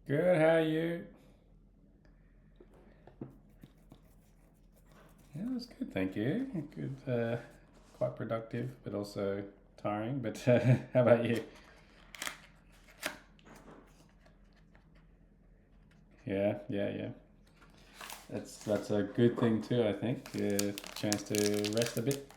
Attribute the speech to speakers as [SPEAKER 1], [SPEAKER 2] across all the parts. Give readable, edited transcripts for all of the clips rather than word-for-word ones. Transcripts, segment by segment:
[SPEAKER 1] Good, how are you? Yeah, it was good, thank you. Good, quite productive, but also tiring. But how about you? Yeah, yeah, yeah. That's a good thing too, I think. Chance to rest a bit.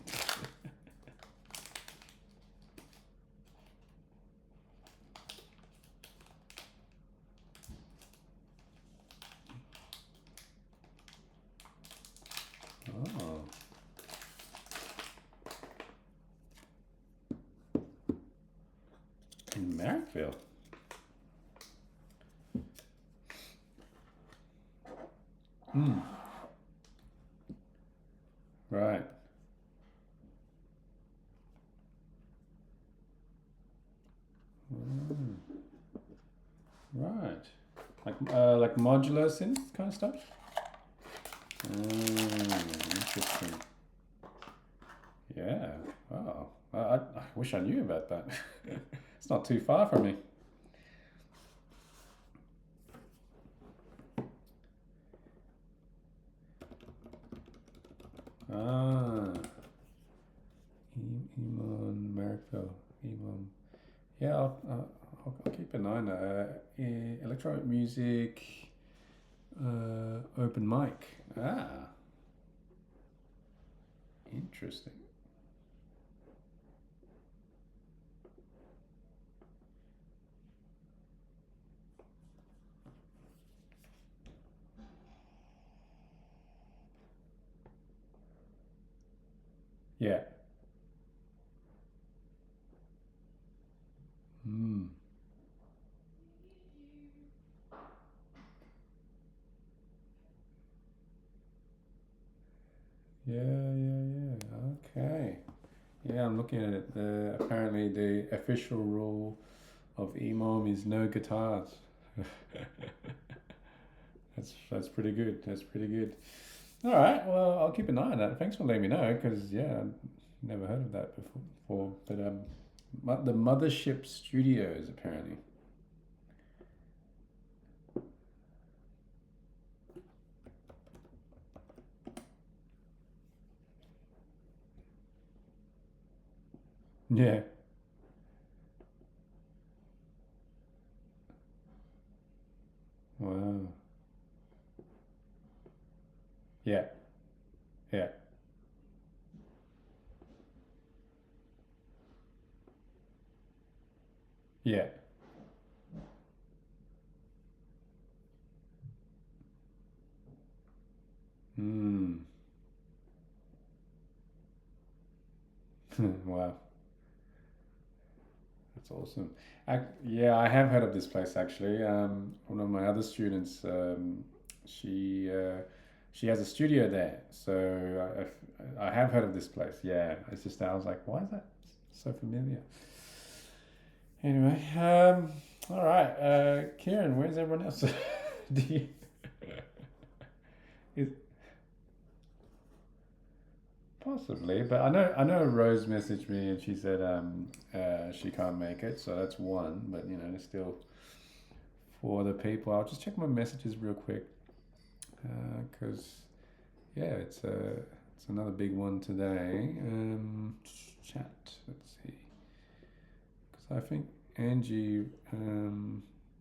[SPEAKER 1] Oh, in Marrickville. Hmm. Right. Mm, right. Like modular synth kind of stuff. Interesting. Yeah. Wow. I wish I knew about that. It's not too far from me. Ah, Emon Merrickville. Emon. Yeah, I'll keep an eye on that. Electronic music, open mic. Ah, interesting. Yeah. Hmm. Yeah, yeah, yeah. Okay. Yeah, I'm looking at it. Apparently, the official rule of EMOM is no guitars. That's pretty good. That's pretty good. All right. Well, I'll keep an eye on that. Thanks for letting me know. Because yeah, I've never heard of that before. But the Mothership Studios apparently. Yeah. Wow. Yeah. Yeah. Yeah. Hmm. Wow. That's awesome. Yeah, I have heard of this place actually. One of my other students, she uh, she has a studio there, so I have heard of this place. Yeah, it's just I was like, why is that so familiar? Anyway, all right, Kieran, where's everyone else? Do you, is, possibly, but I know Rose messaged me and she said she can't make it, so that's one. But there's still four other people. I'll just check my messages real quick because yeah, it's another big one today. Chat. Let's see, because I think Angie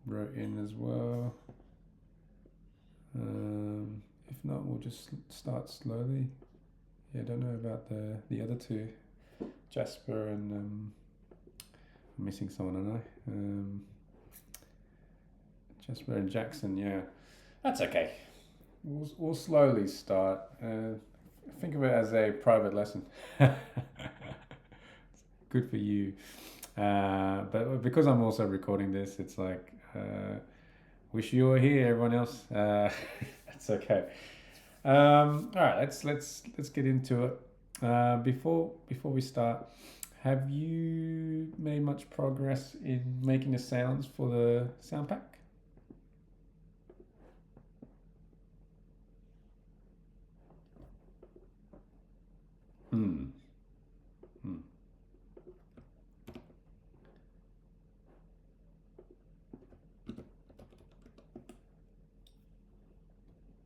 [SPEAKER 1] wrote in as well. If not, we'll just start slowly. Yeah, I don't know about the other two, Jasper and I'm missing someone, aren't I? Jasper and Jackson. Yeah, that's okay. We'll slowly start. Think of it as a private lesson. Good for you. But because I'm also recording this, it's like wish you were here, everyone else. That's okay. All right, let's get into it. Before we start, have you made much progress in making the sounds for the sound pack? Hmm. Hmm.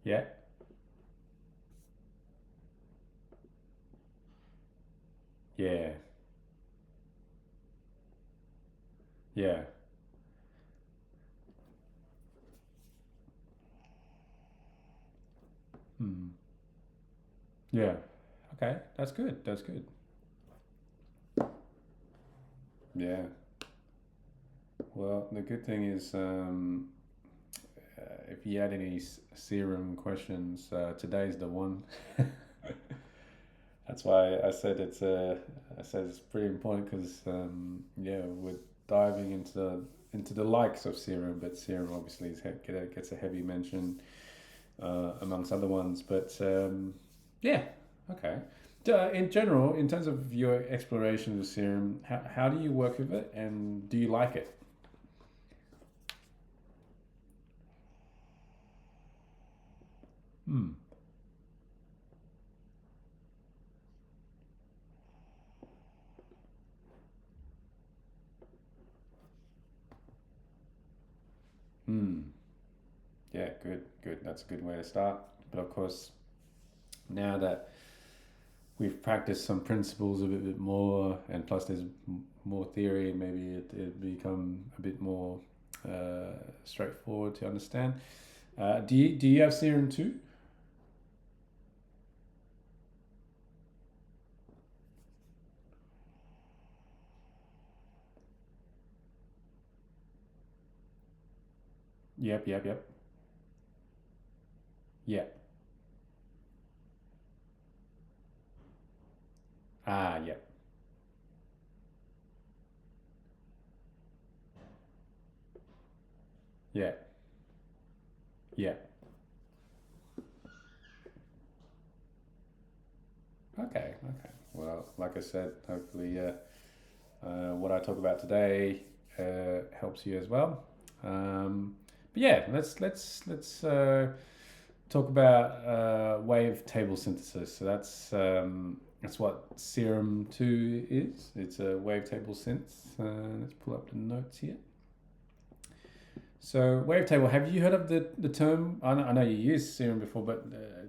[SPEAKER 1] Yeah. Yeah. Yeah. Hmm. Yeah. Okay. That's good. That's good. Yeah. Well, the good thing is, if you had any serum questions, today's the one. That's why I said I said it's pretty important because yeah, we're diving into the likes of serum, but serum obviously gets a heavy mention amongst other ones. But yeah, okay. In general, in terms of your exploration of serum, how do you work with it, and do you like it? Hmm. Hmm. Yeah, good, good. That's a good way to start. But of course, now that we've practiced some principles a bit more, and plus there's more theory, maybe it become a bit more straightforward to understand. Do you have serum too? Yep, yep, yep. Yeah. Ah, yep. Yeah. Yeah. Okay. Okay. Well, like I said, hopefully, what I talk about today helps you as well. But yeah, let's talk about wavetable synthesis. So that's what Serum 2 is. It's a wavetable synth. Let's pull up the notes here. So wavetable, have you heard of the term? I know you used Serum before, but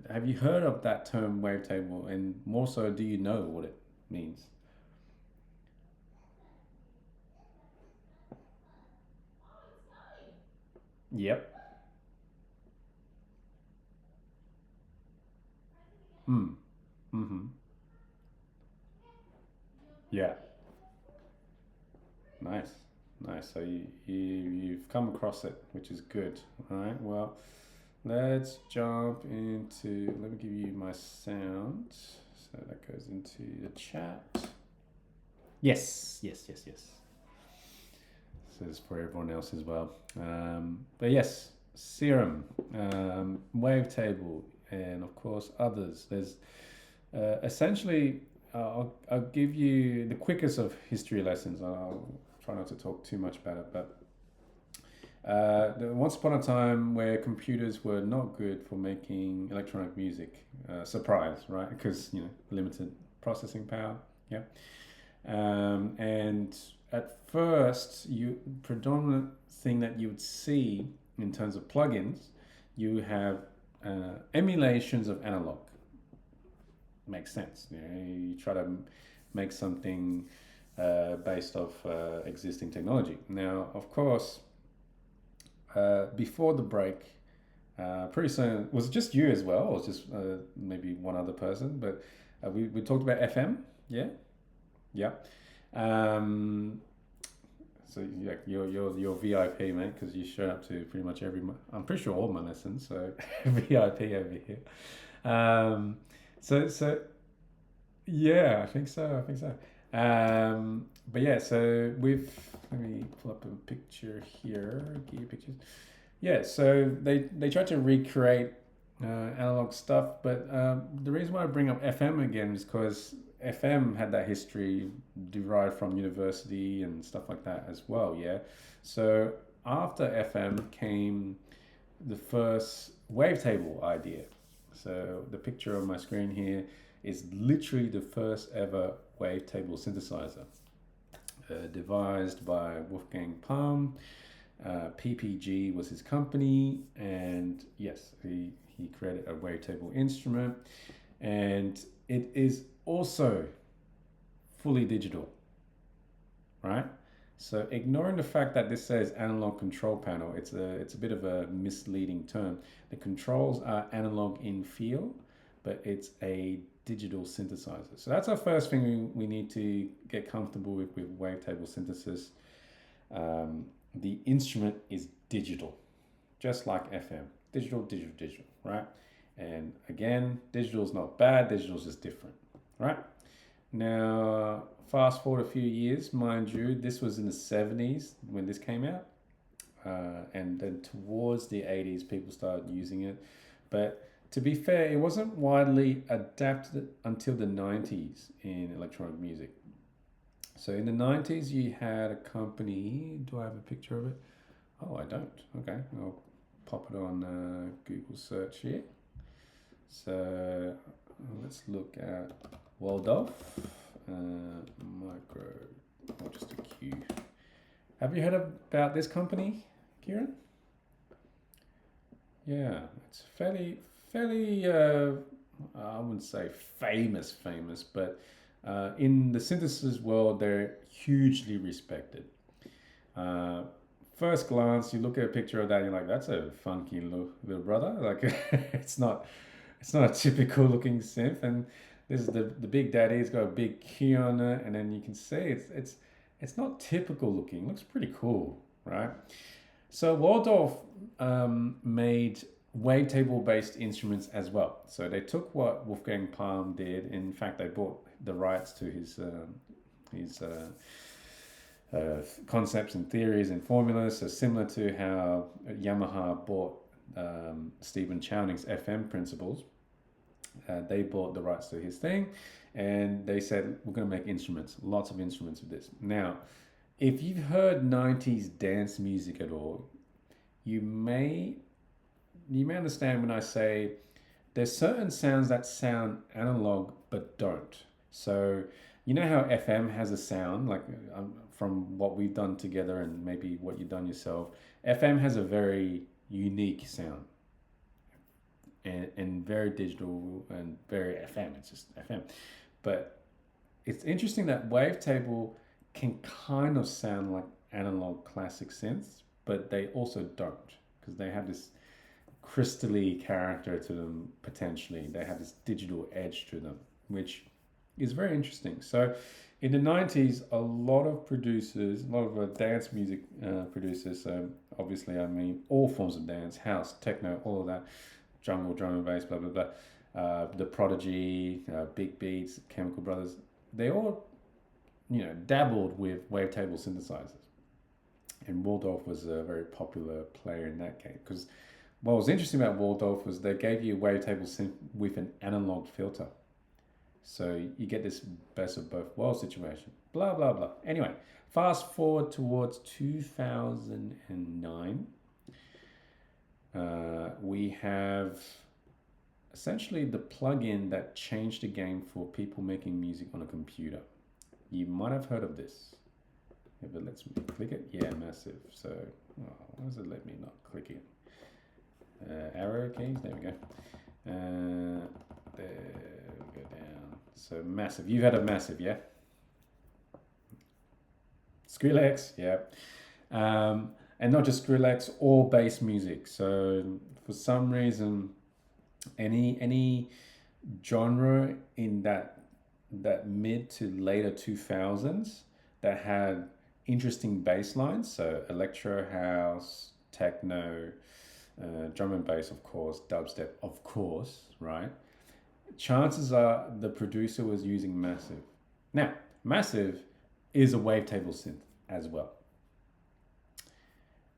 [SPEAKER 1] have you heard of that term wavetable? And more so, do you know what it means? Yep. Mm. Mm-hmm. Yeah. Nice. Nice. So you've come across it, which is good. All right. Well, let's jump into. Let me give you my sound. So that goes into the chat. Yes. Yes. Yes. Yes. This is for everyone else as well. But yes, Serum, Wavetable, and of course others. There's essentially, I'll give you the quickest of history lessons. I'll try not to talk too much about it, but once upon a time where computers were not good for making electronic music. Surprise, right? Because limited processing power. Yeah. And at first, you predominant thing that you would see in terms of plugins, you have emulations of analog. Makes sense. You try to make something based off existing technology. Now, of course, before the break, pretty soon, was it just you as well, or just maybe one other person? But we talked about FM, yeah, yeah. Um, so yeah, you're VIP, mate, because you showed up to pretty much I'm pretty sure all my lessons, so VIP over here. Um, so yeah, I think so. I think so. But yeah, so let me pull up a picture here. Give you pictures. Yeah, so they tried to recreate analog stuff, but the reason why I bring up FM again is because FM had that history derived from university and stuff like that as well. Yeah, so after FM came the first wavetable idea. So the picture on my screen here is literally the first ever wavetable synthesizer, devised by Wolfgang Palm PPG was his company, and yes, he created a wavetable instrument, and it is also fully digital, right? So ignoring the fact that this says analog control panel, it's a bit of a misleading term. The controls are analog in feel, but it's a digital synthesizer. So that's our first thing we need to get comfortable with wavetable synthesis. The instrument is digital, just like FM. Digital, digital, digital, right? And again, digital is not bad, digital is just different, right? Now, fast forward a few years, mind you, this was in the 70s when this came out. And then towards the 80s, people started using it. But to be fair, it wasn't widely adapted until the 90s in electronic music. So in the 90s, you had a company. Do I have a picture of it? Oh, I don't. Okay, I'll pop it on Google search here. So let's look at Waldorf Micro, or just a Q. Have you heard about this company, Kieran? Yeah, it's fairly, I wouldn't say famous, but in the synthesis world, they're hugely respected. First glance, you look at a picture of that, you're like, that's a funky little brother. Like, it's not a typical looking synth. And this is the Big Daddy. It's got a big key on it, and then you can see it's not typical looking. It looks pretty cool, right? So Waldorf made wavetable based instruments as well. So they took what Wolfgang Palm did. In fact, they bought the rights to his concepts and theories and formulas. So similar to how Yamaha bought Stephen Chowning's FM principles, they bought the rights to his thing, and they said, we're going to make instruments, lots of instruments with this. Now, if you've heard 90s dance music at all, you may understand when I say there's certain sounds that sound analog but don't. So you know how FM has a sound, like from what we've done together and maybe what you've done yourself, FM has a very unique sound and very digital and very FM. It's just FM. But it's interesting that wavetable can kind of sound like analog classic synths, but they also don't, because they have this crystally character to them potentially. They have this digital edge to them, which is very interesting. So in the 90s, a lot of producers, a lot of dance music producers, so obviously I mean all forms of dance, house, techno, all of that, jungle, drum and bass, blah, blah, blah, The Prodigy, Big Beats, Chemical Brothers, they all, dabbled with wavetable synthesizers. And Waldorf was a very popular player in that game, because what was interesting about Waldorf was they gave you a wavetable synth with an analog filter. So you get this best of both worlds situation, blah, blah, blah. Anyway, fast forward towards 2009. We have essentially the plugin that changed the game for people making music on a computer. You might have heard of this. If it lets me click it, yeah, Massive. So, why does it let me not click it? Arrow keys, there we go. There we go down. So Massive, you've heard of Massive, yeah? Skrillex, yeah. And not just Skrillex, all bass music. So for some reason, any genre in that mid to later 2000s that had interesting bass lines, so electro house, techno, drum and bass, of course, dubstep, of course, right? Chances are the producer was using Massive. Now, Massive is a wavetable synth as well.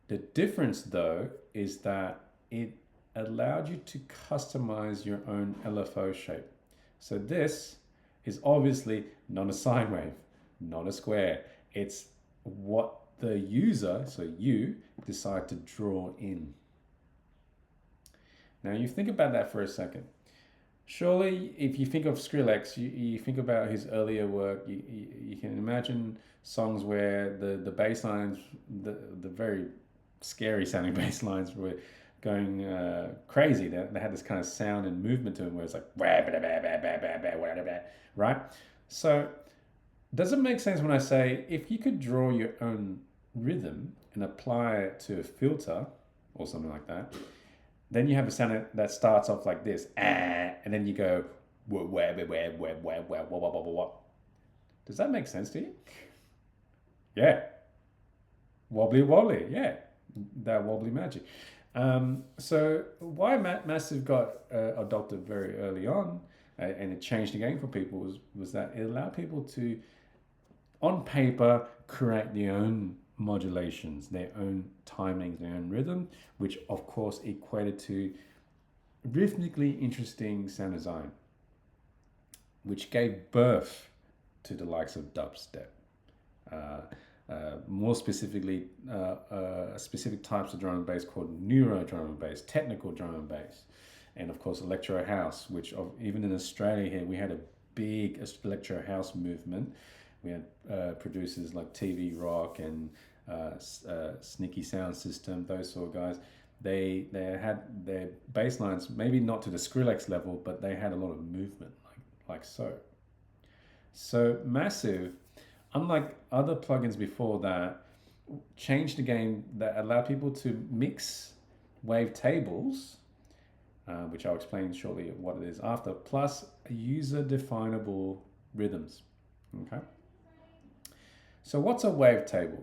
[SPEAKER 1] The difference, though, is that it allowed you to customize your own LFO shape. So this is obviously not a sine wave, not a square. It's what the user, so you, decide to draw in. Now you think about that for a second. Surely, if you think of Skrillex, you think about his earlier work, you can imagine songs where the bass lines, the very scary sounding bass lines were going crazy. They had this kind of sound and movement to them where it's like, right? So, does it make sense when I say if you could draw your own rhythm and apply it to a filter or something like that, then you have a sound that starts off like this, and then you go, does that make sense to you? Yeah. Wobbly wobbly, yeah. That wobbly magic. So why Massive got adopted very early on, and it changed the game for people was that it allowed people to, on paper, create their own modulations, their own timings, their own rhythm, which of course equated to rhythmically interesting sound design, which gave birth to the likes of dubstep. More specifically, specific types of drum and bass called neuro drum and bass, technical drum and bass, and of course electro house, which even in Australia here we had a big electro house movement. We had producers like TV Rock and Sneaky Sound System, those sort of guys. They had their bass lines, maybe not to the Skrillex level, but they had a lot of movement, like so. So Massive, unlike other plugins before that, changed the game that allowed people to mix wavetables, which I'll explain shortly what it is after, plus user-definable rhythms. Okay. So what's a wavetable?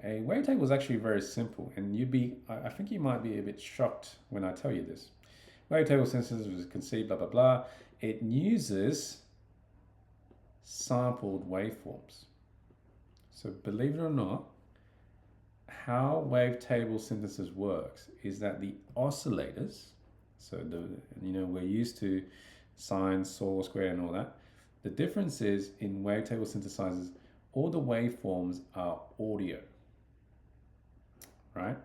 [SPEAKER 1] A wavetable is actually very simple, and I think you might be a bit shocked when I tell you this. Wavetable synthesis was conceived, blah, blah, blah. It uses sampled waveforms. So believe it or not, how wavetable synthesis works is that the oscillators, so we're used to sine, saw, square, and all that. The difference is in wavetable synthesizers, all the waveforms are audio. Right?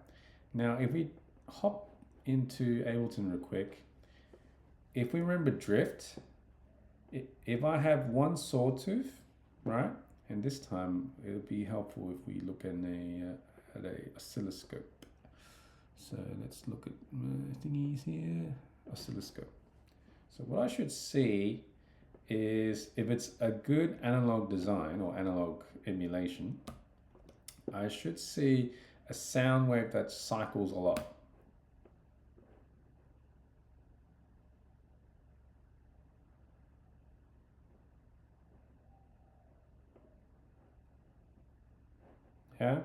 [SPEAKER 1] Now, if we hop into Ableton real quick, if we remember drift, if I have one sawtooth, right, and this time it would be helpful if we look at a oscilloscope. So let's look at thingies here, oscilloscope. So what I should see is if it's a good analog design or analog emulation, I should see a sound wave that cycles a lot. Yeah.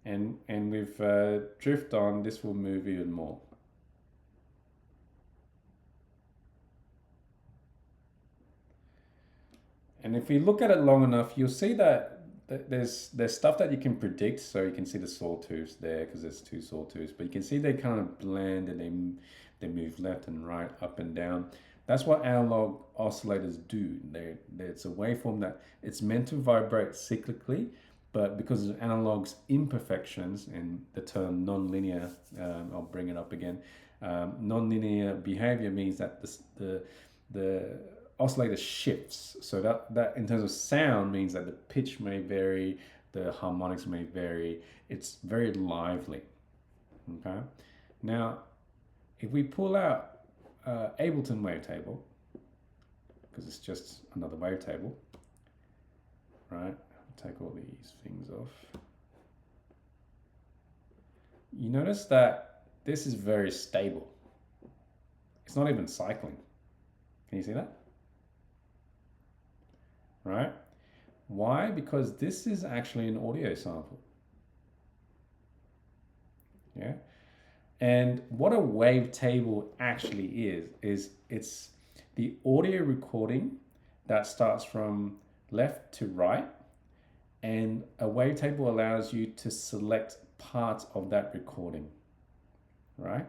[SPEAKER 1] And with drift on, this will move even more. And if we look at it long enough, you'll see that there's stuff that you can predict. So you can see the sawtooths there because there's two sawtooths, but you can see they kind of blend and they move left and right, up and down. That's what analog oscillators do. It's a waveform that it's meant to vibrate cyclically, but because of analog's imperfections and the term nonlinear, I'll bring it up again. Nonlinear behavior means that the oscillator shifts. So that in terms of sound means that the pitch may vary, the harmonics may vary. It's very lively. Okay. Now, if we pull out Ableton wavetable, because it's just another wavetable, right? Take all these things off. You notice that this is very stable. It's not even cycling. Can you see that? Right? Why? Because this is actually an audio sample. Yeah. And what a wavetable actually is it's the audio recording that starts from left to right, and a wavetable allows you to select parts of that recording, right?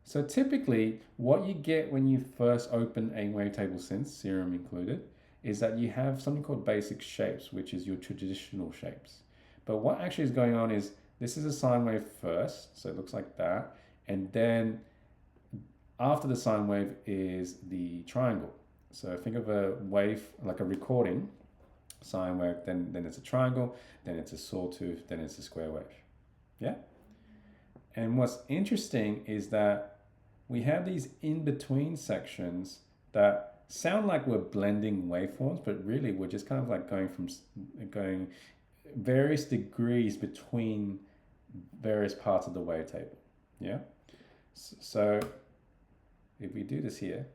[SPEAKER 1] So typically, what you get when you first open a wavetable synth, Serum included, is that you have something called basic shapes, which is your traditional shapes. But what actually is going on is this is a sine wave first, so it looks like that, and then after the sine wave is the triangle. So think of a wave like a recording, sine wave, then it's a triangle, then it's a sawtooth, then it's a square wave. Yeah? And what's interesting is that we have these in-between sections that sound like we're blending waveforms, but really we're just kind of like going various degrees between various parts of the wavetable. Yeah? So if we do this here,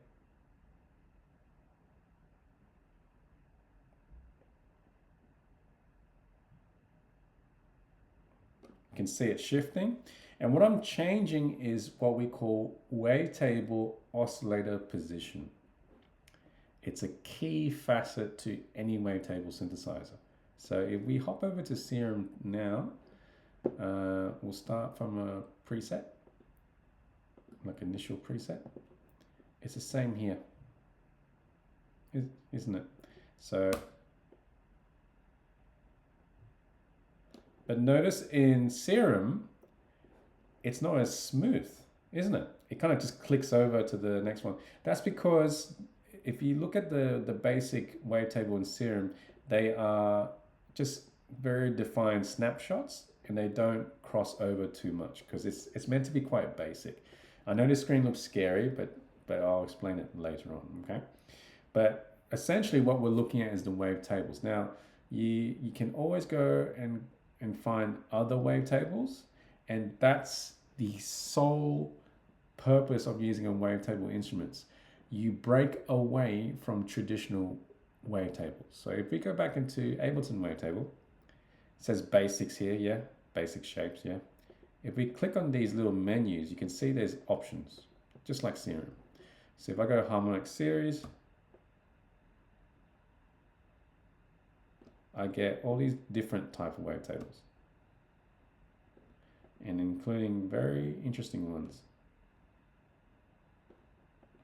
[SPEAKER 1] you can see it shifting. And what I'm changing is what we call wavetable oscillator position. It's a key facet to any wavetable synthesizer. So if we hop over to Serum now, we'll start from a preset, like initial preset. It's the same here, isn't it? So, but notice in Serum, it's not as smooth, isn't it? It kind of just clicks over to the next one. That's because if you look at the basic wavetable in Serum, they are just very defined snapshots and they don't cross over too much because it's meant to be quite basic. I know this screen looks scary, but I'll explain it later on, okay? But essentially what we're looking at is the wavetables. Now, you can always go and find other wavetables, and that's the sole purpose of using a wavetable instruments. You break away from traditional wavetables. So if we go back into Ableton Wavetable, it says basics here, yeah, basic shapes, yeah. If we click on these little menus, you can see there's options, just like Serum. So if I go harmonic series, I get all these different type of wavetables, and including very interesting ones.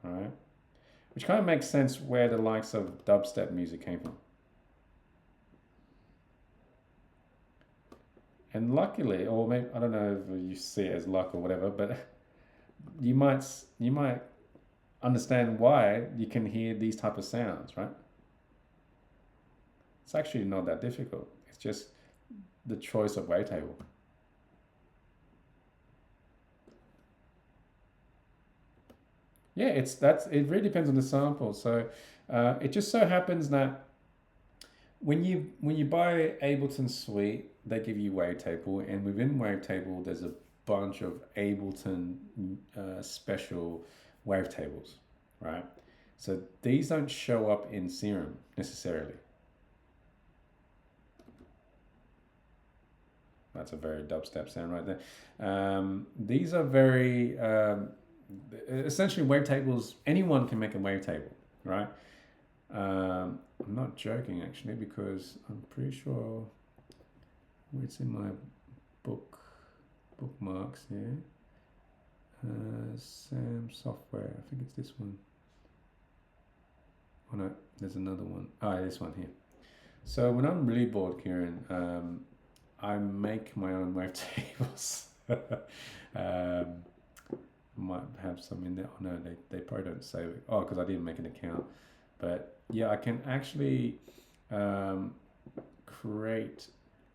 [SPEAKER 1] All right, which kind of makes sense where the likes of dubstep music came from. And luckily, or maybe, I don't know if you see it as luck or whatever, but you might understand why you can hear these type of sounds, right? It's actually not that difficult. It's just the choice of wavetable. Yeah, it really depends on the sample. So it just so happens that when you buy Ableton Suite, they give you Wavetable, and within Wavetable, there's a bunch of Ableton special wavetables, right? So these don't show up in Serum necessarily. That's a very dubstep sound right there. These are very essentially wavetables. Anyone can make a wavetable, right? I'm not joking actually, because I'm pretty sure it's in my bookmarks here. Sam software, I think it's this one. Oh no, there's another one. Oh, this one here. So when I'm really bored, Kieran, I make my own wavetables. Might have some in there. Oh no, they probably don't save it. Oh, because I didn't make an account. But yeah, I can actually create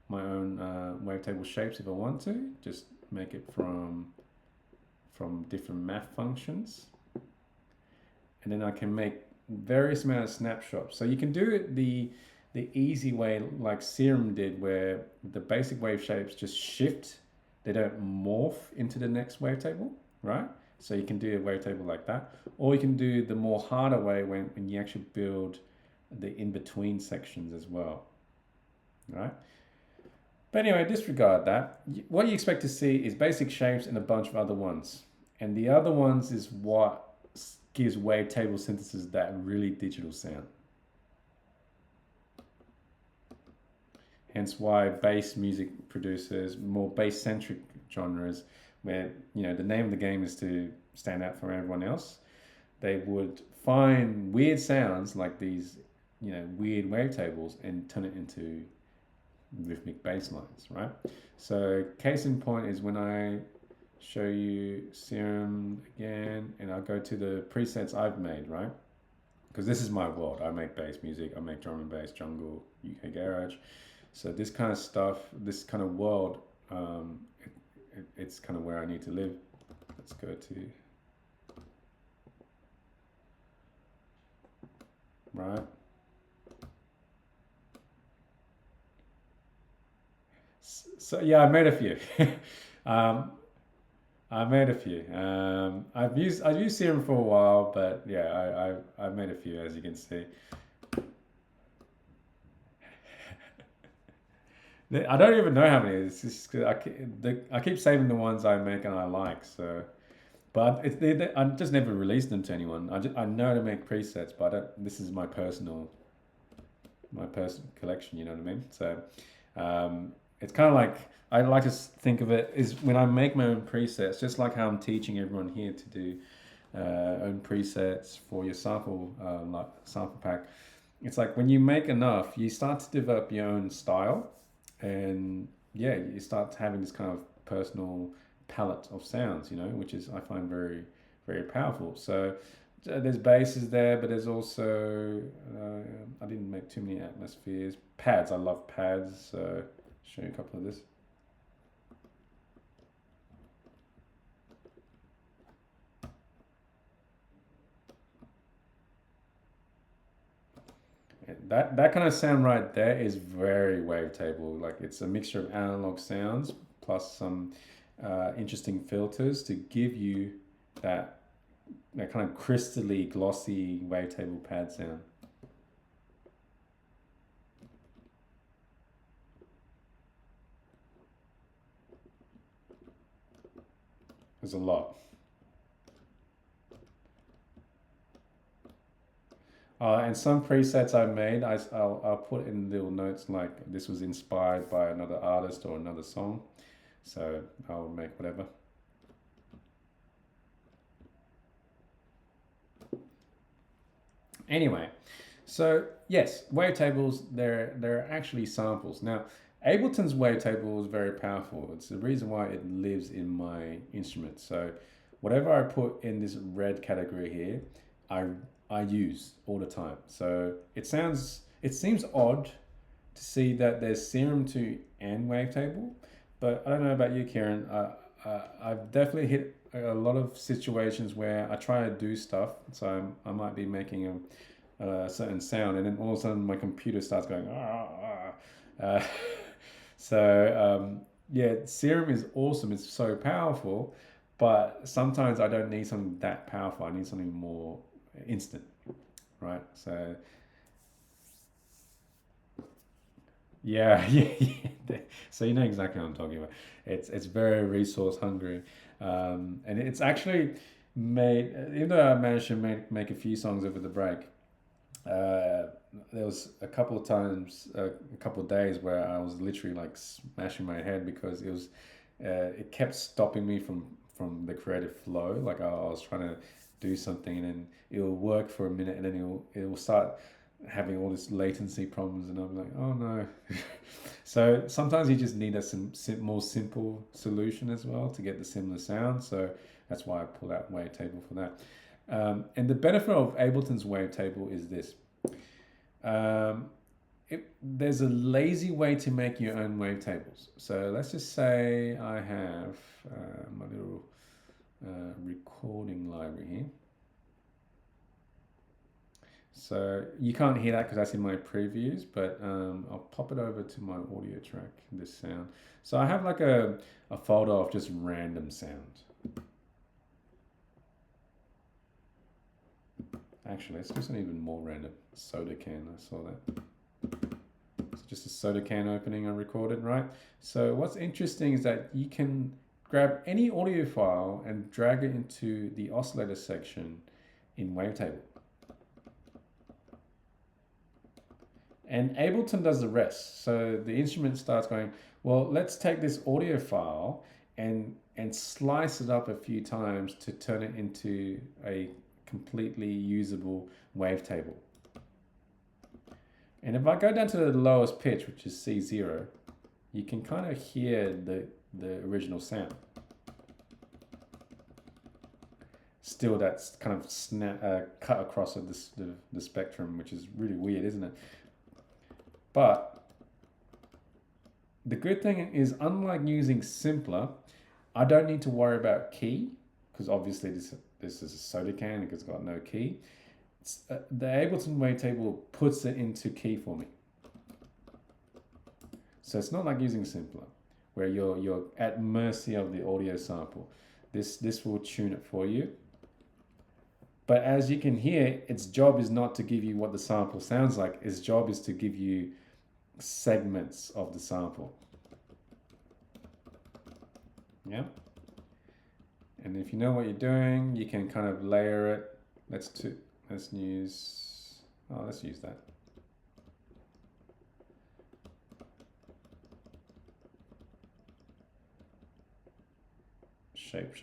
[SPEAKER 1] my own wavetable shapes if I want to. Just make it from different math functions, and then I can make various amount of snapshots. So you can do it the easy way, like Serum did, where the basic wave shapes just shift. They don't morph into the next wavetable, right? So you can do a wavetable like that, or you can do the more harder way when you actually build the in-between sections as well, right? But anyway, disregard that. What you expect to see is basic shapes and a bunch of other ones. And the other ones is what gives wavetable synthesis that really digital sound. Hence why bass music producers, more bass-centric genres, where the name of the game is to stand out from everyone else, they would find weird sounds like these, weird wavetables and turn it into rhythmic bass lines, right? So case in point is when I show you Serum again, and I'll go to the presets I've made, right? Because this is my world. I make bass music, I make drum and bass, jungle, UK Garage. So this kind of stuff, this kind of world, it's kind of where I need to live. Let's go to, right. So yeah, I made a few. um, I made a few. I've used Serum for a while, but yeah, I've made a few, as you can see. I don't even know how many. It's just, I keep saving the ones I make and I like. So, but I just never released them to anyone. I know to make presets, but this is my personal collection. You know what I mean? So, it's kind of like I like to think of it is when I make my own presets, just like how I'm teaching everyone here to do own presets for your sample pack. It's like when you make enough, you start to develop your own style, and yeah, you start having this kind of personal palette of sounds, which is I find very, very powerful. So there's basses there, but there's also I didn't make too many atmospheres. Pads, I love pads. So show you a couple of this. That kind of sound right there is very wavetable. Like it's a mixture of analog sounds plus some interesting filters to give you that that kind of crystally glossy wavetable pad sound. There's a lot. And some presets I made, I'll put in little notes like this was inspired by another artist or another song. So I'll make whatever. Anyway, so yes, wavetables, they're actually samples. Now, Ableton's wavetable is very powerful. It's the reason why it lives in my instrument. So whatever I put in this red category here, I I use all the time. So it seems odd to see that there's Serum 2 and Wavetable, but I don't know about you, Kieran. I've definitely hit a lot of situations where I try to do stuff. So I might be making a certain sound, and then all of a sudden my computer starts going. Ah, ah. So yeah, Serum is awesome. It's so powerful, but sometimes I don't need something that powerful. I need something more instant, right? So yeah, yeah, yeah. So you know exactly what I'm talking about. It's very resource hungry, and it's actually made. Even though I managed to make a few songs over the break, uh, there was a couple of times, a couple of days where I was literally like smashing my head because it kept stopping me from the creative flow. Like I was trying to do something and then it'll work for a minute and then it'll start having all this latency problems and I'm like, oh no. So sometimes you just need a more simple solution as well to get the similar sound. So that's why I pull out Wavetable for that. And the benefit of Ableton's Wavetable is this. Um, there's a lazy way to make your own wavetables. So let's just say I have my little recording library here. So you can't hear that because that's in my previews, but I'll pop it over to my audio track, this sound. So I have like a folder of just random sounds. Actually, let's do something even more random. Soda can, I saw that. So just a soda can opening I recorded, right? So what's interesting is that you can grab any audio file and drag it into the oscillator section in Wavetable. And Ableton does the rest. So the instrument starts going, well, let's take this audio file and slice it up a few times to turn it into a completely usable wavetable. And if I go down to the lowest pitch, which is C0, you can kind of hear the original sound. Still, that's kind of cut across the spectrum, which is really weird, isn't it? But the good thing is, unlike using Simpler, I don't need to worry about key, because obviously this is a soda can, it's got no key. The Ableton Wavetable puts it into key for me. So it's not like using Simpler, where you're at mercy of the audio sample. This will tune it for you. But as you can hear, its job is not to give you what the sample sounds like. Its job is to give you segments of the sample. Yeah. And if you know what you're doing, you can kind of layer it. Let's use that. Shape.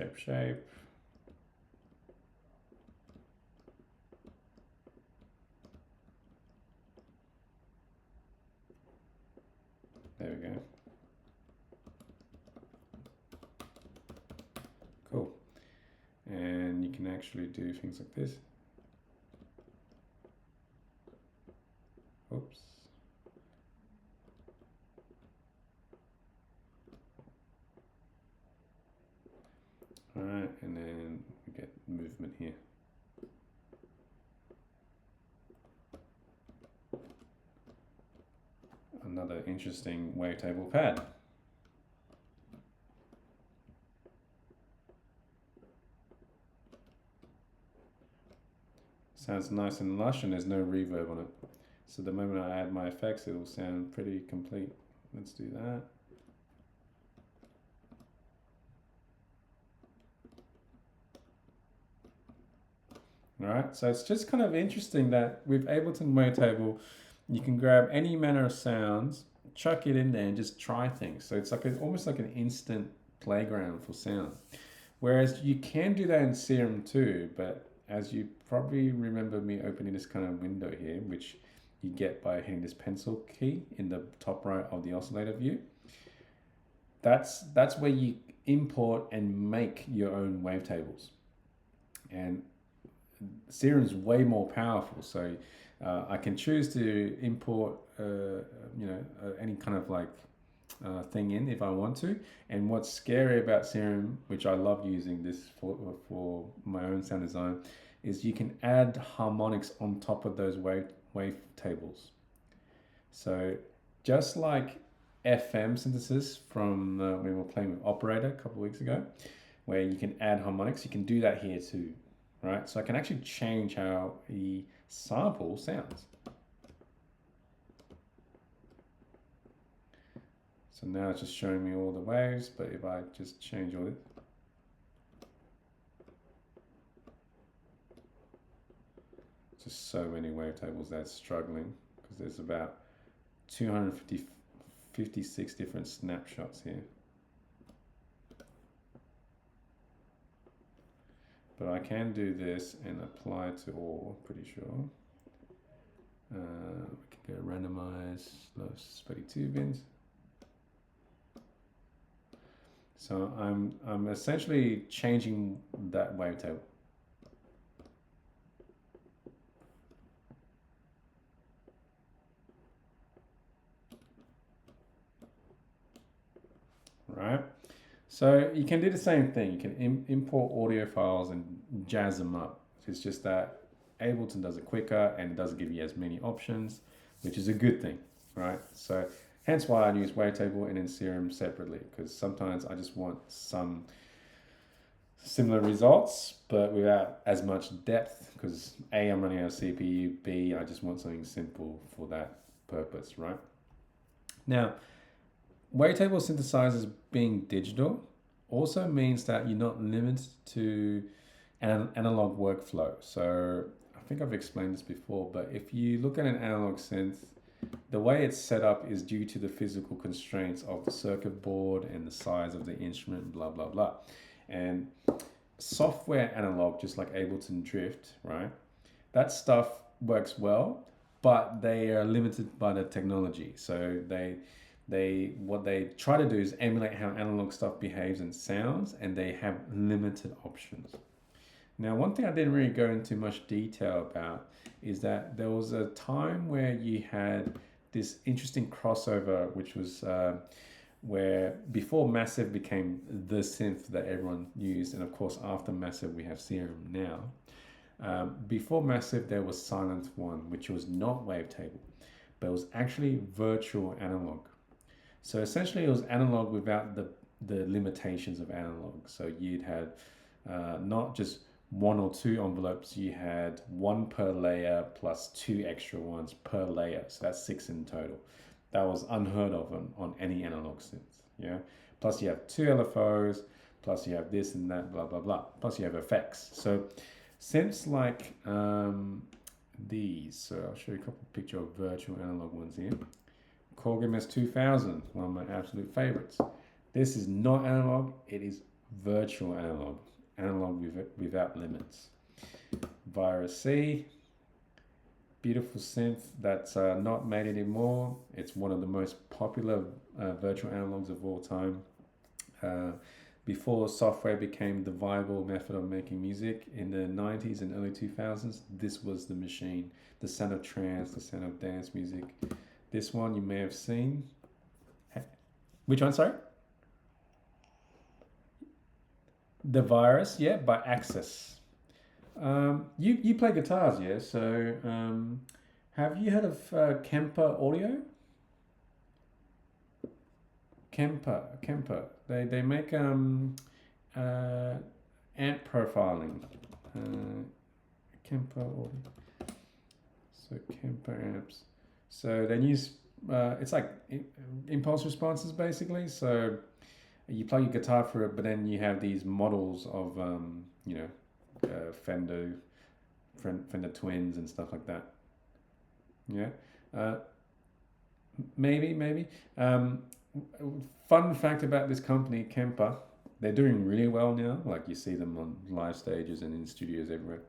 [SPEAKER 1] There we go. Cool. And you can actually do things like this. Oops. All right, and then we get movement here. Another interesting wavetable pad. Sounds nice and lush, and there's no reverb on it. So the moment I add my effects, it will sound pretty complete. Let's do that. All right, so it's just kind of interesting that with Ableton Wavetable, you can grab any manner of sounds, chuck it in there, and just try things. So it's like almost like an instant playground for sound. Whereas you can do that in Serum too, but as you probably remember me opening this kind of window here, which you get by hitting this pencil key in the top right of the oscillator view. That's where you import and make your own wavetables. And Serum's way more powerful, so I can choose to import any kind of like thing in if I want to. And what's scary about Serum, which I love using this for my own sound design, is you can add harmonics on top of those wavetables. So just like FM synthesis from when we were playing with Operator a couple of weeks ago, where you can add harmonics, you can do that here too, right? So I can actually change how the sample sounds. So now it's just showing me all the waves, but if I just change all it, just so many wavetables that's struggling, because there's about 256 different snapshots here. But I can do this and apply it to all, pretty sure. We can go randomize, low 32 bins. So I'm essentially changing that wavetable. Right? So you can do the same thing. You can import audio files and jazz them up. It's just that Ableton does it quicker and it doesn't give you as many options, which is a good thing, right? So hence why I use Wavetable and then Serum separately, because sometimes I just want some similar results, but without as much depth, because A, I'm running out of CPU, B, I just want something simple for that purpose, right? Now, Wavetable synthesizers being digital also means that you're not limited to an analog workflow. So I think I've explained this before, but if you look at an analog synth, the way it's set up is due to the physical constraints of the circuit board and the size of the instrument, blah, blah, blah. And software analog, just like Ableton Drift, right? That stuff works well, but they are limited by the technology. So what they try to do is emulate how analog stuff behaves and sounds, and they have limited options. Now, one thing I didn't really go into much detail about is that there was a time where you had this interesting crossover, which was where before Massive became the synth that everyone used, and of course after Massive we have Serum now. Before Massive there was Silent One, which was not Wavetable, but it was actually virtual analog. So essentially it was analog without the limitations of analog. So you'd had not just one or two envelopes, you had one per layer plus two extra ones per layer. So that's six in total. That was unheard of on any analog synth. Yeah. Plus you have two LFOs, plus you have this and that, blah, blah, blah. Plus you have effects. So synths like these, so I'll show you a couple of pictures of virtual analog ones here. Korg MS-2000, one of my absolute favorites. This is not analog, it is virtual analog. Analog without limits. Virus C, beautiful synth that's not made anymore. It's one of the most popular virtual analogs of all time. Before software became the viable method of making music in the 90s and early 2000s, this was the machine, the sound of trance, the sound of dance music. This one you may have seen. Which one, sorry? The Virus, yeah, by Axis. You play guitars, yeah? So have you heard of Kemper Audio? Kemper. They make amp profiling. Kemper Audio. So Kemper amps. So they use it's like impulse responses basically. So you plug your guitar through it, but then you have these models of Fender Twins and stuff like that. Yeah, maybe. Fun fact about this company, Kemper, they're doing really well now. Like you see them on live stages and in studios everywhere.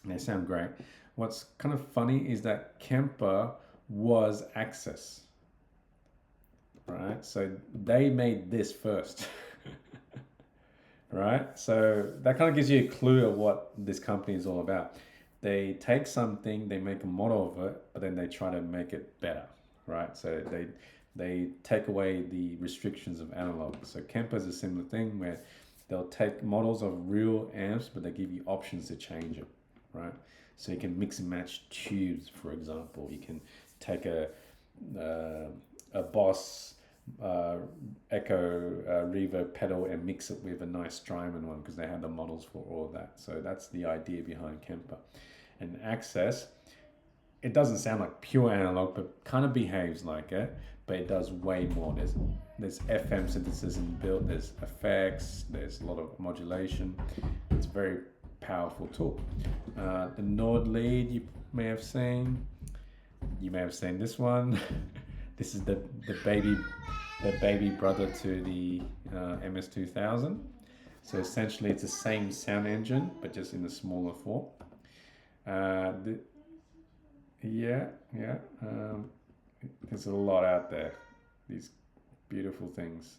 [SPEAKER 1] And they sound great. What's kind of funny is that Kemper was Axis. Right, so they made this first. Right, so that kind of gives you a clue of what this company is all about. They take something, they make a model of it, but then they try to make it better. Right, so they take away the restrictions of analog. So Kemper is a similar thing where they'll take models of real amps, but they give you options to change it. Right, so you can mix and match tubes, for example. You can take a Boss Echo reverb pedal and mix it with a nice Strymon one because they have the models for all of that. So that's the idea behind Kemper. And Access, it doesn't sound like pure analog, but kind of behaves like it, but it does way more. There's FM synthesis inbuilt, there's effects, there's a lot of modulation. It's a very powerful tool. The Nord lead you may have seen. You may have seen this one. This is the baby brother to the MS-2000. So essentially it's the same sound engine, but just in a smaller form. There's a lot out there, these beautiful things.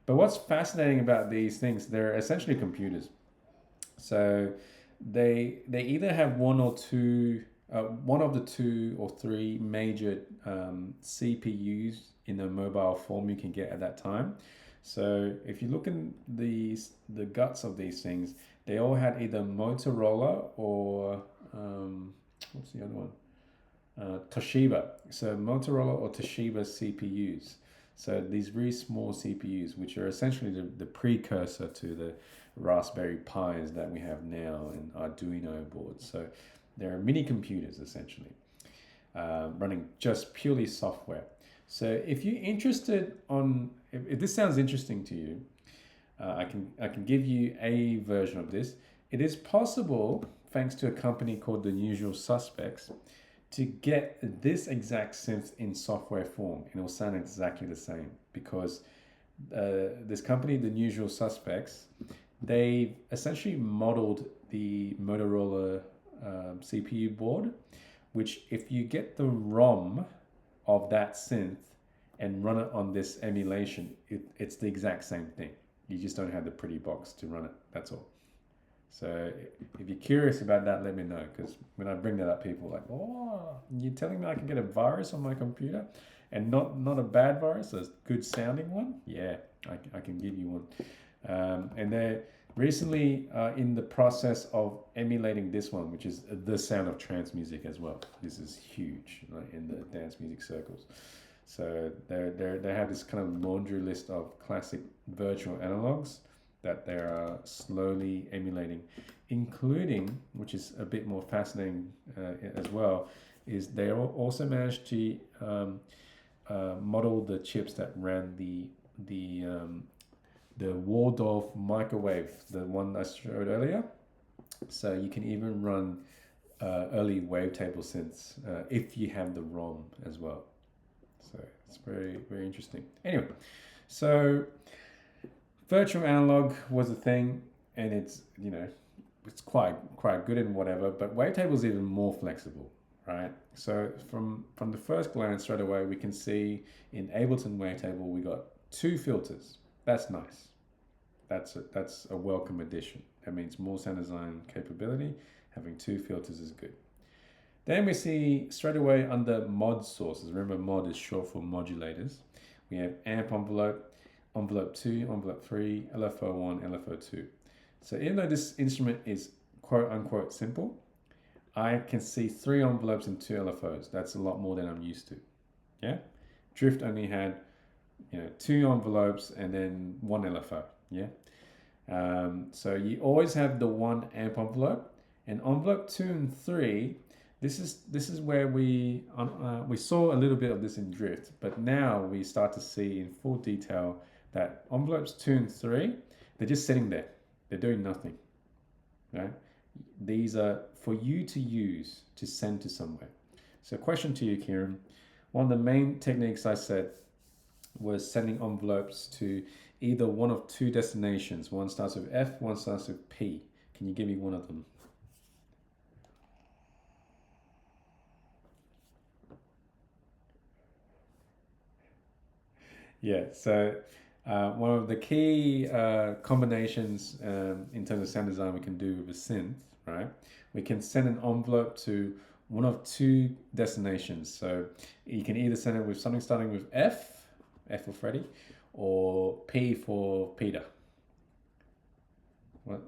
[SPEAKER 1] But what's fascinating about these things, they're essentially computers. So they either have one of the two or three major CPUs in the mobile form you can get at that time. So if you look in the guts of these things, they all had either Motorola or what's the other one? Toshiba. So Motorola or Toshiba CPUs. So these really small CPUs, which are essentially the precursor to the Raspberry Pis that we have now and Arduino boards. So they're mini computers essentially, running just purely software. So if you're interested if this sounds interesting to you, I can give you a version of this. It is possible, thanks to a company called The Usual Suspects, to get this exact synth in software form, and it will sound exactly the same because this company, The Usual Suspects, they essentially modeled the Motorola CPU board, which if you get the ROM of that synth and run it on this emulation, it's the exact same thing. You just don't have the pretty box to run it, that's all. So if you're curious about that, let me know, because when I bring that up, people are like, "Oh, you're telling me I can get a virus on my computer, and not a bad virus, a good sounding one? Yeah, I can give you one." And they're recently in the process of emulating this one, which is the sound of trance music as well. This is huge, right, in the dance music circles. So they have this kind of laundry list of classic virtual analogs that they are slowly emulating, including, which is a bit more fascinating as well, is they also managed to model the chips that ran the Waldorf microwave, the one I showed earlier. So you can even run early wavetable synths if you have the ROM as well. So it's very, very interesting. Anyway, so virtual analog was a thing, and it's, you know, it's quite good and whatever, but wavetable is even more flexible, right? So from the first glance straight away, we can see in Ableton Wavetable we got 2 filters. That's nice. That's a welcome addition. That means more sound design capability. Having 2 filters is good. Then we see straight away under mod sources. Remember, mod is short for modulators. We have amp envelope, envelope 2, envelope 3, LFO1, LFO2. So even though this instrument is quote unquote simple, I can see 3 envelopes and 2 LFOs. That's a lot more than I'm used to. Yeah, Drift only had 2 envelopes and then 1 LFO. Yeah, so you always have the 1 amp envelope, and envelope 2 and 3. This is where we saw a little bit of this in Drift, but now we start to see in full detail that envelopes 2 and 3, they're just sitting there. They're doing nothing, right? These are for you to use to send to somewhere. So question to you, Kieran. One of the main techniques I said was sending envelopes to either one of 2 destinations. One starts with F, one starts with P. Can you give me one of them? Yeah, so one of the key combinations in terms of sound design we can do with a synth, right? We can send an envelope to one of 2 destinations. So you can either send it with something starting with F, F for Freddy, or P for Peter. What?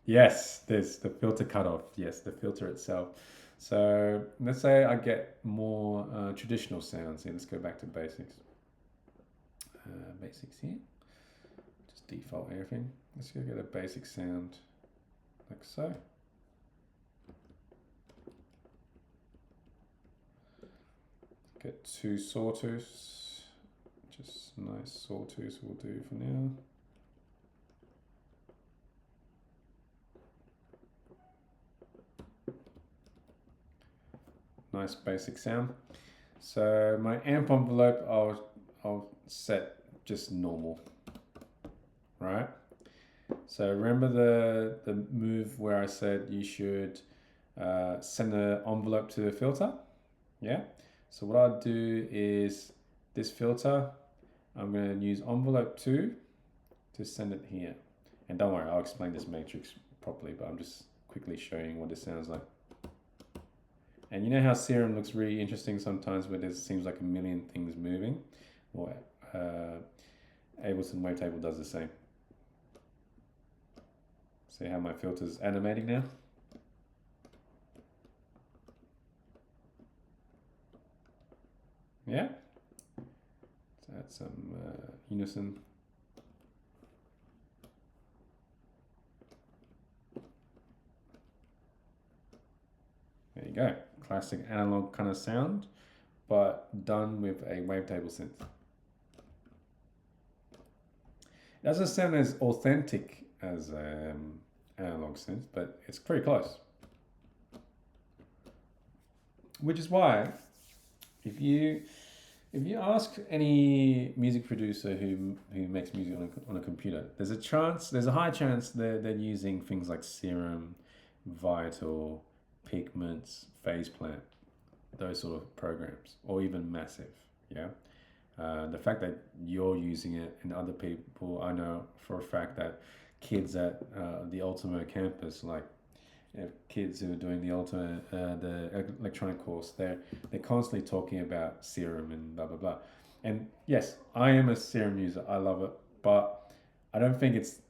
[SPEAKER 1] Yes, there's the filter cutoff. Yes, the filter itself. So let's say I get more traditional sounds here. Let's go back to basics. Basics here. Just default everything. Let's go get a basic sound like so. Get 2 sawtooths. Just nice sawtooths will do for now. Nice basic sound. So my amp envelope, I'll set just normal, right? So remember the move where I said you should send an envelope to the filter? Yeah. So what I'll do is this filter, I'm going to use envelope 2 to send it here. And don't worry, I'll explain this matrix properly, but I'm just quickly showing what this sounds like. And you know how Serum looks really interesting sometimes where there seems like a million things moving? Well, Ableton Wavetable does the same. See how my filter's animating now? Yeah? Let's add some unison. There you go. Classic analog kind of sound, but done with a wavetable synth. It doesn't sound as authentic as analog synth, but it's pretty close. Which is why, if you ask any music producer who makes music on a computer, there's a high chance they're using things like Serum, Vital, Pigments, Phase Plant. those sort of programs, or even Massive. Yeah. The fact that you're using it and other people, I know for a fact that kids at the Ultimo campus, like kids who are doing the Ultimo, the electronic course, they're constantly talking about Serum and blah blah blah. And yes, I am a Serum user. I love it, but I don't think it's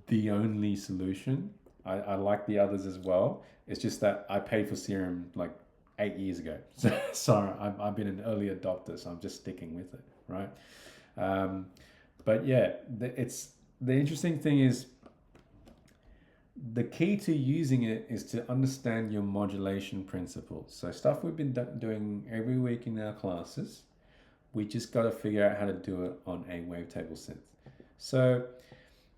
[SPEAKER 1] the only solution. I like the others as well. It's just that I paid for Serum like 8 years ago. So sorry, I've been an early adopter, so I'm just sticking with it, right? But yeah, it's the interesting thing is the key to using it is to understand your modulation principles. So stuff we've been doing every week in our classes, we just got to figure out how to do it on a wavetable synth. So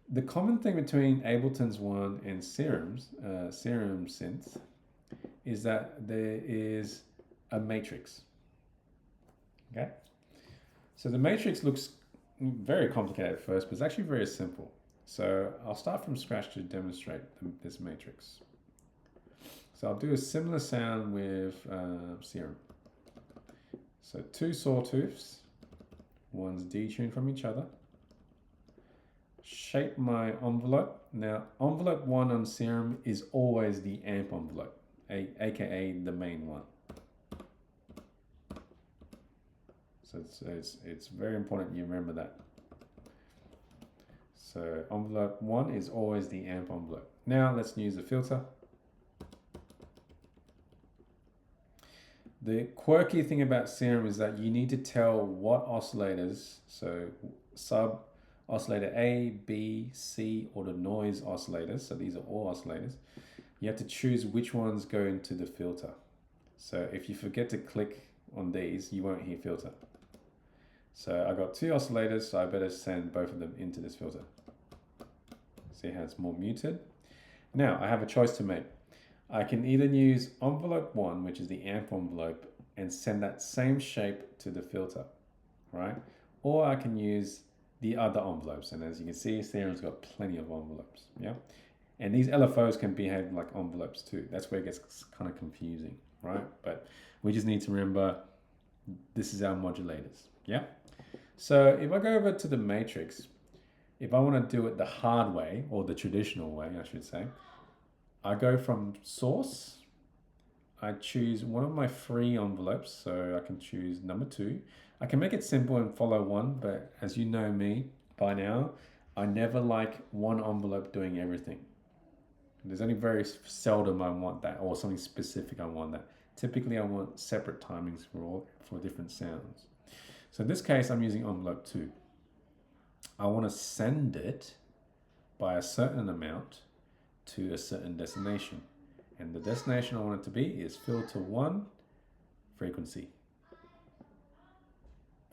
[SPEAKER 1] the common thing between Ableton's One and Serum's Serum synth is that there is a matrix. Okay, so the matrix looks very complicated at first, but it's actually very simple. So I'll start from scratch to demonstrate this matrix. So I'll do a similar sound with Serum. So two sawtooths, one's detuned from each other. Shape my envelope. Now, envelope 1 on Serum is always the amp envelope, aka the main one. So it's very important you remember that. So envelope 1 is always the amp envelope. Now let's use a filter. The quirky thing about Serum is that you need to tell what oscillators, so sub oscillator A, B, C, or the noise oscillators, so these are all oscillators, you have to choose which ones go into the filter. So if you forget to click on these, you won't hear filter. So I got two oscillators, so I better send both of them into this filter. See how it's more muted? Now I have a choice to make. I can either use envelope 1, which is the amp envelope, and send that same shape to the filter, right? Or I can use the other envelopes, and as you can see, Serum's got plenty of envelopes, yeah? And these LFOs can behave like envelopes too. That's where it gets kind of confusing, right? But we just need to remember this is our modulators, yeah? So if I go over to the matrix, if I want to do it the hard way, or the traditional way, I should say, I go from source, I choose one of my free envelopes, so I can choose number 2. I can make it simple and follow 1, but as you know me by now, I never like one envelope doing everything. There's only very seldom I want that, or something specific I want that. Typically I want separate timings for different sounds. So in this case, I'm using envelope 2. I want to send it by a certain amount to a certain destination. And the destination I want it to be is filter 1 frequency.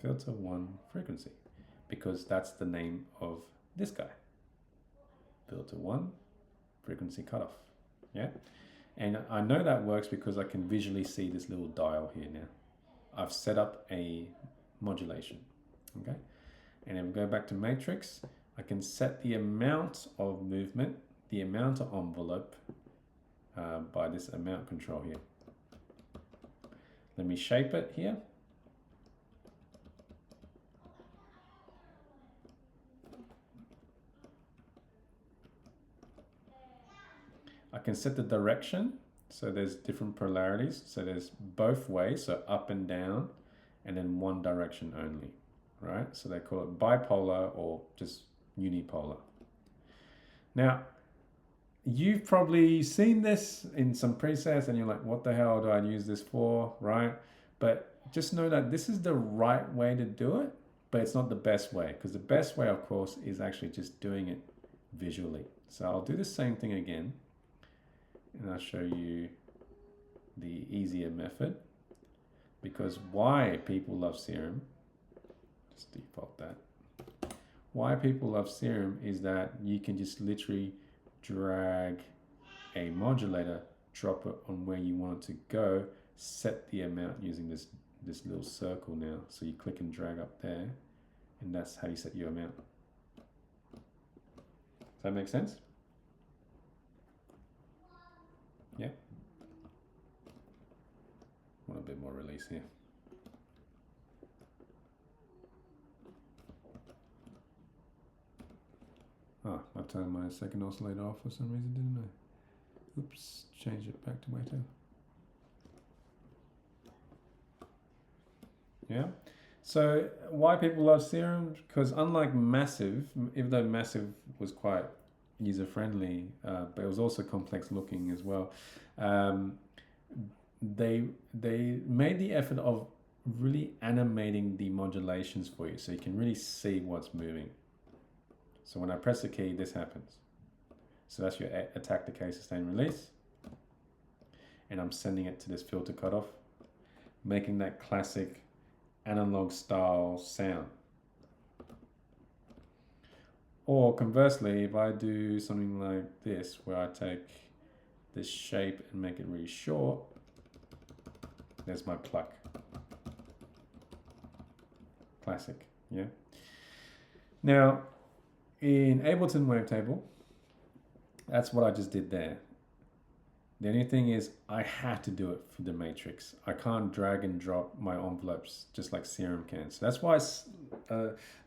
[SPEAKER 1] Filter 1 frequency, because that's the name of this guy. Filter 1 frequency cutoff. Yeah. And I know that works because I can visually see this little dial here now. I've set up a modulation. Okay. And if we go back to matrix, I can set the amount of movement, the amount of envelope by this amount control here. Let me shape it here. I can set the direction, so there's different polarities. So there's both ways, so up and down, and then one direction only, right? So they call it bipolar or just unipolar. Now, you've probably seen this in some presets and you're like, what the hell do I use this for, right? But just know that this is the right way to do it, but it's not the best way, because the best way, of course, is actually just doing it visually. So I'll do the same thing again, and I'll show you the easier method, because why people love Serum, just default that. Why people love Serum is that you can just literally drag a modulator, drop it on where you want it to go, set the amount using this little circle now. So you click and drag up there, and that's how you set your amount. Does that make sense? Yeah. Want a bit more release here. Oh, I turned my second oscillator off for some reason, didn't I? Oops, change it back to Wavetable. Yeah. So why people love Serum? Because unlike Massive, even though Massive was quite user-friendly, but it was also complex looking as well, they made the effort of really animating the modulations for you, so you can really see what's moving. So when I press the key, this happens. So that's your attack, decay, sustain, release. And I'm sending it to this filter cutoff, making that classic analog style sound. Or conversely, if I do something like this, where I take this shape and make it really short, there's my pluck. Classic, yeah? Now, in Ableton Wavetable, that's what I just did there. The only thing is I had to do it for the matrix. I can't drag and drop my envelopes just like Serum can. So that's why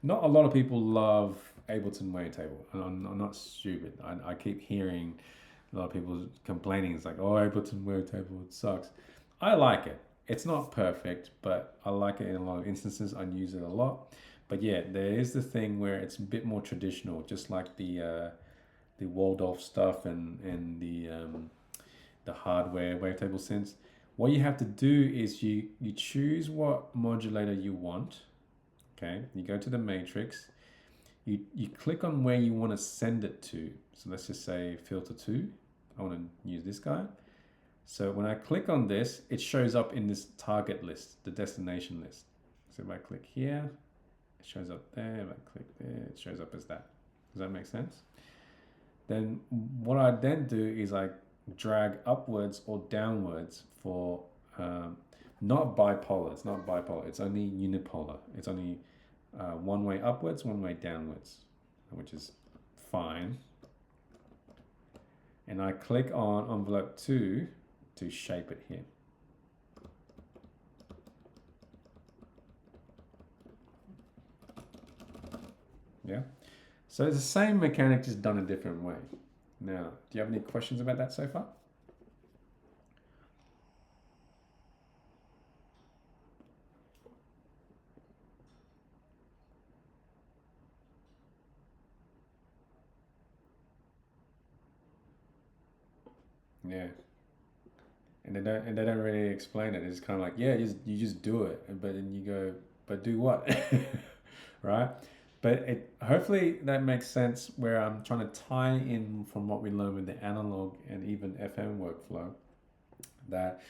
[SPEAKER 1] not a lot of people love Ableton Wavetable. I'm not stupid. I keep hearing a lot of people complaining. It's like, oh, Ableton Wavetable, it sucks. I like it. It's not perfect, but I like it in a lot of instances. I use it a lot. But yeah, there is the thing where it's a bit more traditional, just like the Waldorf stuff and the hardware Wavetable synths. What you have to do is you choose what modulator you want. Okay, you go to the matrix. You click on where you want to send it to. So let's just say filter 2. I want to use this guy. So when I click on this, it shows up in this target list, the destination list. So if I click here, it shows up there. If I click there, it shows up as that. Does that make sense? Then what I then do is I drag upwards or downwards for not bipolar. It's not bipolar. It's only unipolar. It's only one way upwards, one way downwards, which is fine. And I click on envelope 2 to shape it here. Yeah. So it's the same mechanic, just done a different way. Now, do you have any questions about that so far? Yeah. And they don't really explain it. It's kind of like, yeah, you just do it, but then you go, but do what? Right? But hopefully that makes sense where I'm trying to tie in from what we learned with the analog and even FM workflow, that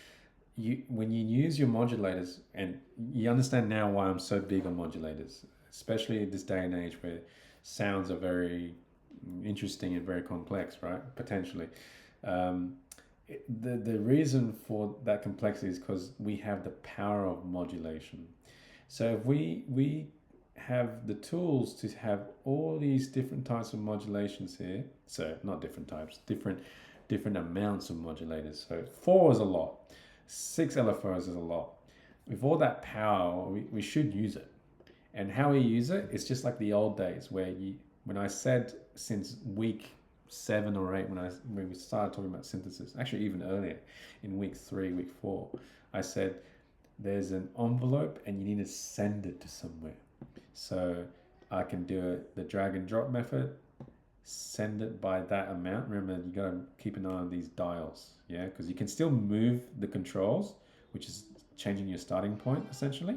[SPEAKER 1] when you use your modulators, and you understand now why I'm so big on modulators, especially at this day and age where sounds are very interesting and very complex, right? Potentially. The reason for that complexity is because we have the power of modulation. So if we have the tools to have all these different types of modulations here, so not different types, different amounts of modulators. So 4 is a lot, 6 LFOs is a lot. With all that power, we should use it. And how we use it, it's just like the old days where when I said since week 7 or 8, when we started talking about synthesis, actually even earlier, in week 3, week 4, I said there's an envelope and you need to send it to somewhere. So I can do the drag and drop method, send it by that amount. Remember, you got to keep an eye on these dials, yeah, because you can still move the controls, which is changing your starting point essentially.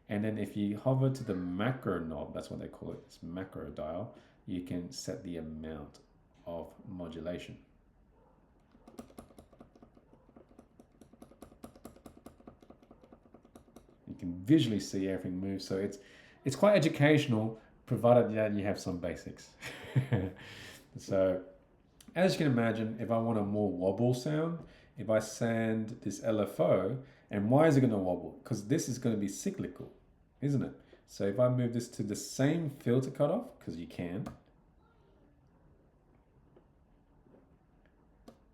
[SPEAKER 1] And then if you hover to the macro knob, that's what they call it, it's macro dial, you can set the amount of modulation. You can visually see everything move, so it's quite educational, provided that you have some basics. So as you can imagine, if I want a more wobble sound, if I send this LFO, and why is it going to wobble? Because this is going to be cyclical, isn't it? So if I move this to the same filter cutoff, because you can,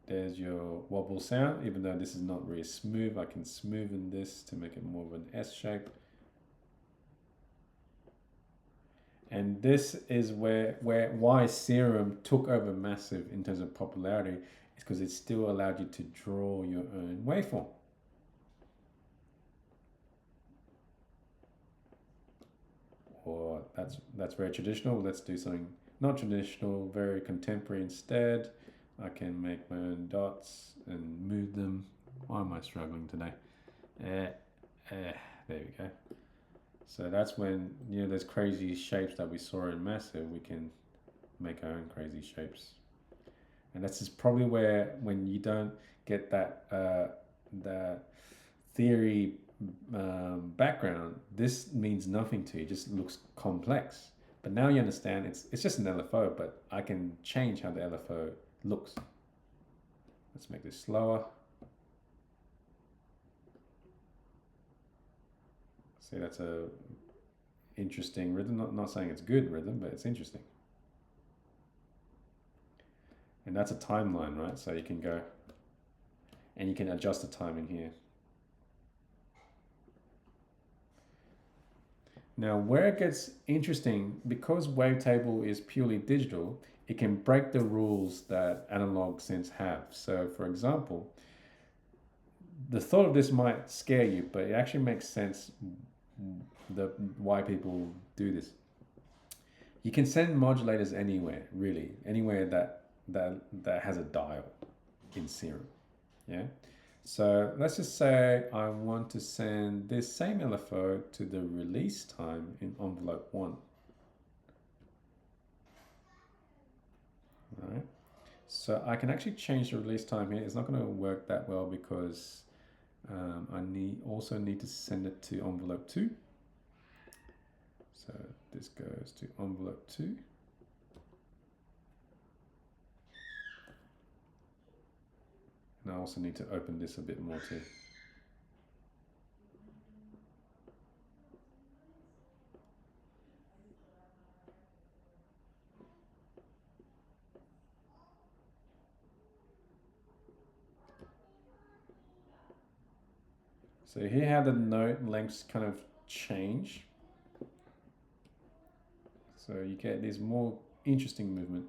[SPEAKER 1] there's your wobble sound. Even though this is not really smooth, I can smoothen this to make it more of an S shape. And this is why Serum took over massive in terms of popularity, is because it still allowed you to draw your own waveform. Or that's very traditional. Let's do something not traditional, very contemporary instead. I can make my own dots and move them. Why am I struggling today? There we go. So that's when, you know, those crazy shapes that we saw in Massive, we can make our own crazy shapes. And that's just probably where, when you don't get that that theory background, this means nothing to you. It just looks complex. But now you understand it's just an LFO, but I can change how the LFO looks. Let's make this slower. See, that's a interesting rhythm. Not saying it's good rhythm, but it's interesting. And that's a timeline, right? So you can go and you can adjust the time in here. Now, where it gets interesting, because Wavetable is purely digital, it can break the rules that analog synths have. So, for example, the thought of this might scare you, but it actually makes sense why people do this. You can send modulators anywhere, really, anywhere that has a dial in Serum. Yeah. So let's just say I want to send this same LFO to the release time in envelope 1. All right. So I can actually change the release time here. It's not going to work that well because I also need to send it to envelope 2. So this goes to envelope 2. And I also need to open this a bit more too. So here how the note lengths kind of change. So you get this more interesting movement.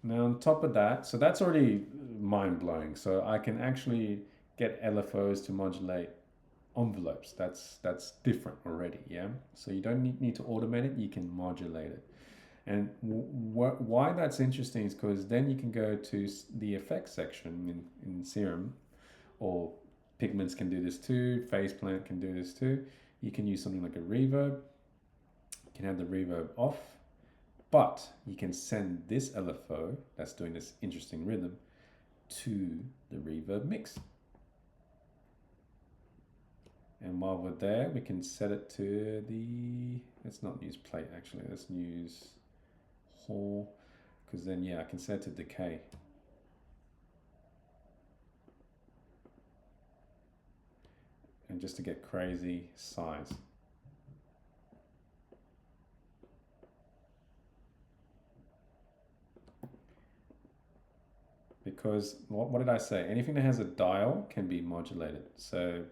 [SPEAKER 1] Now on top of that, so that's already mind-blowing. So I can actually get LFOs to modulate envelopes. That's different already, yeah? So you don't need to automate it, you can modulate it. And why that's interesting is because then you can go to the effects section in Serum, or Pigments can do this too, Phase Plant can do this too. You can use something like a reverb. You can have the reverb off. But you can send this LFO that's doing this interesting rhythm to the reverb mix. And while we're there, we can set it to the, let's not use plate actually, let's use hall, because then yeah, I can set it to decay. And just to get crazy size. Because what did I say? Anything that has a dial can be modulated. So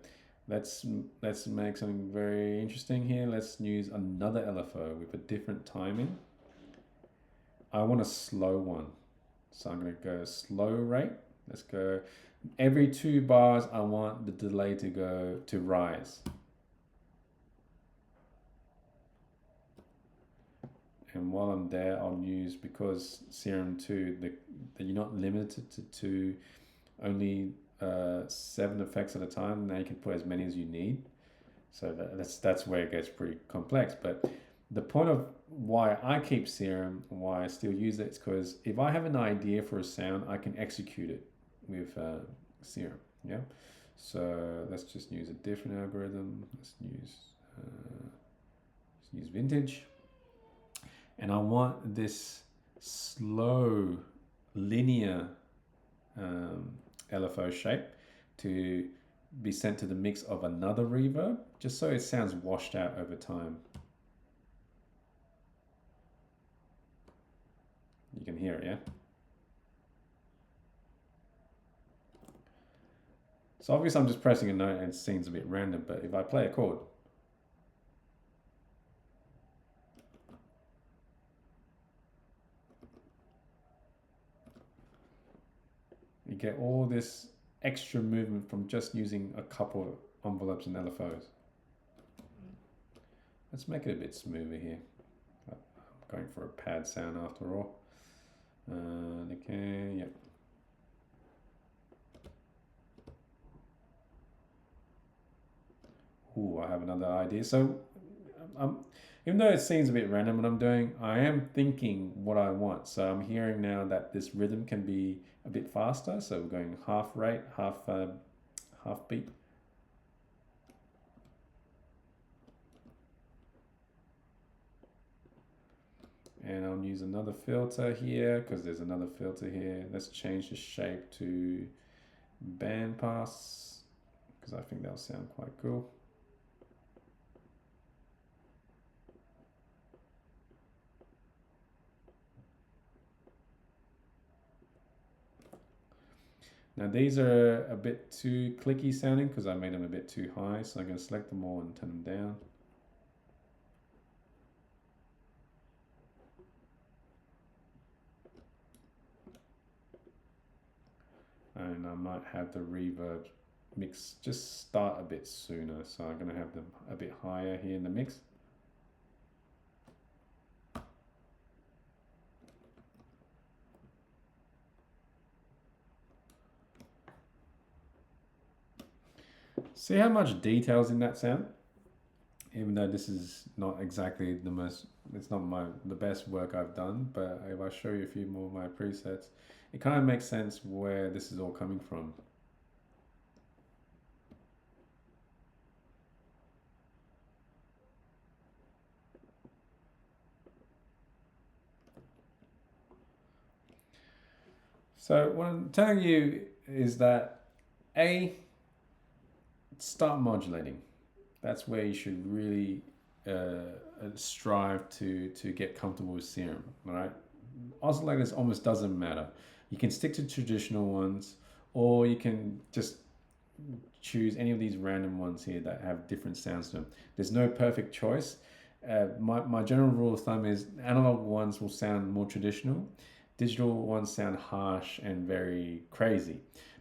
[SPEAKER 1] let's make something very interesting here. Let's use another LFO with a different timing. I want a slow one. So I'm going to go slow rate. Let's go every 2 bars. I want the delay to rise. And while I'm there, I'll use, because Serum 2, that you're not limited to only 7 effects at a time. Now you can put as many as you need. So that's where it gets pretty complex. But the point of why I keep Serum, why I still use it, is because if I have an idea for a sound, I can execute it with Serum. Yeah. So let's just use a different algorithm. Let's use Vintage. And I want this slow, linear LFO shape to be sent to the mix of another reverb, just so it sounds washed out over time. You can hear it, yeah? So obviously I'm just pressing a note and it seems a bit random, but if I play a chord, you get all this extra movement from just using a couple of envelopes and LFOs. Let's make it a bit smoother here. I'm going for a pad sound after all. Okay, yep. Ooh, I have another idea. So, even though it seems a bit random what I'm doing, I am thinking what I want. So I'm hearing now that this rhythm can be a bit faster. So we're going half rate, half beat. And I'll use another filter here because there's another filter here. Let's change the shape to bandpass because I think that'll sound quite cool. Now these are a bit too clicky sounding because I made them a bit too high. So I'm going to select them all and turn them down. And I might have the reverb mix just start a bit sooner. So I'm going to have them a bit higher here in the mix. See how much detail's in that sound? Even though this is not exactly the most, it's not the best work I've done, but if I show you a few more of my presets, it kind of makes sense where this is all coming from. So what I'm telling you is that start modulating. That's where you should really strive to get comfortable with Serum. All right, oscillators almost doesn't matter. You can stick to traditional ones, or you can just choose any of these random ones here that have different sounds to them. There's no perfect choice. My general rule of thumb is analog ones will sound more traditional, digital ones sound harsh and very crazy.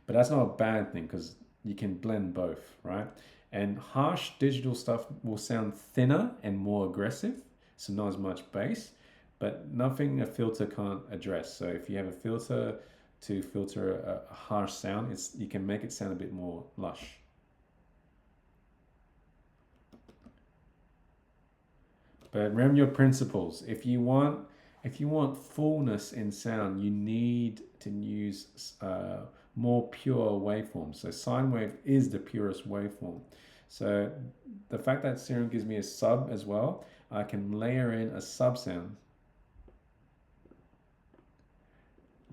[SPEAKER 1] But that's not a bad thing because you can blend both, right? And harsh digital stuff will sound thinner and more aggressive, so not as much bass, but nothing a filter can't address. So if you have a filter to filter a harsh sound, you can make it sound a bit more lush. But remember your principles. If you want fullness in sound, you need to use more pure waveforms. So sine wave is the purest waveform. So the fact that Serum gives me a sub as well, I can layer in a sub sound,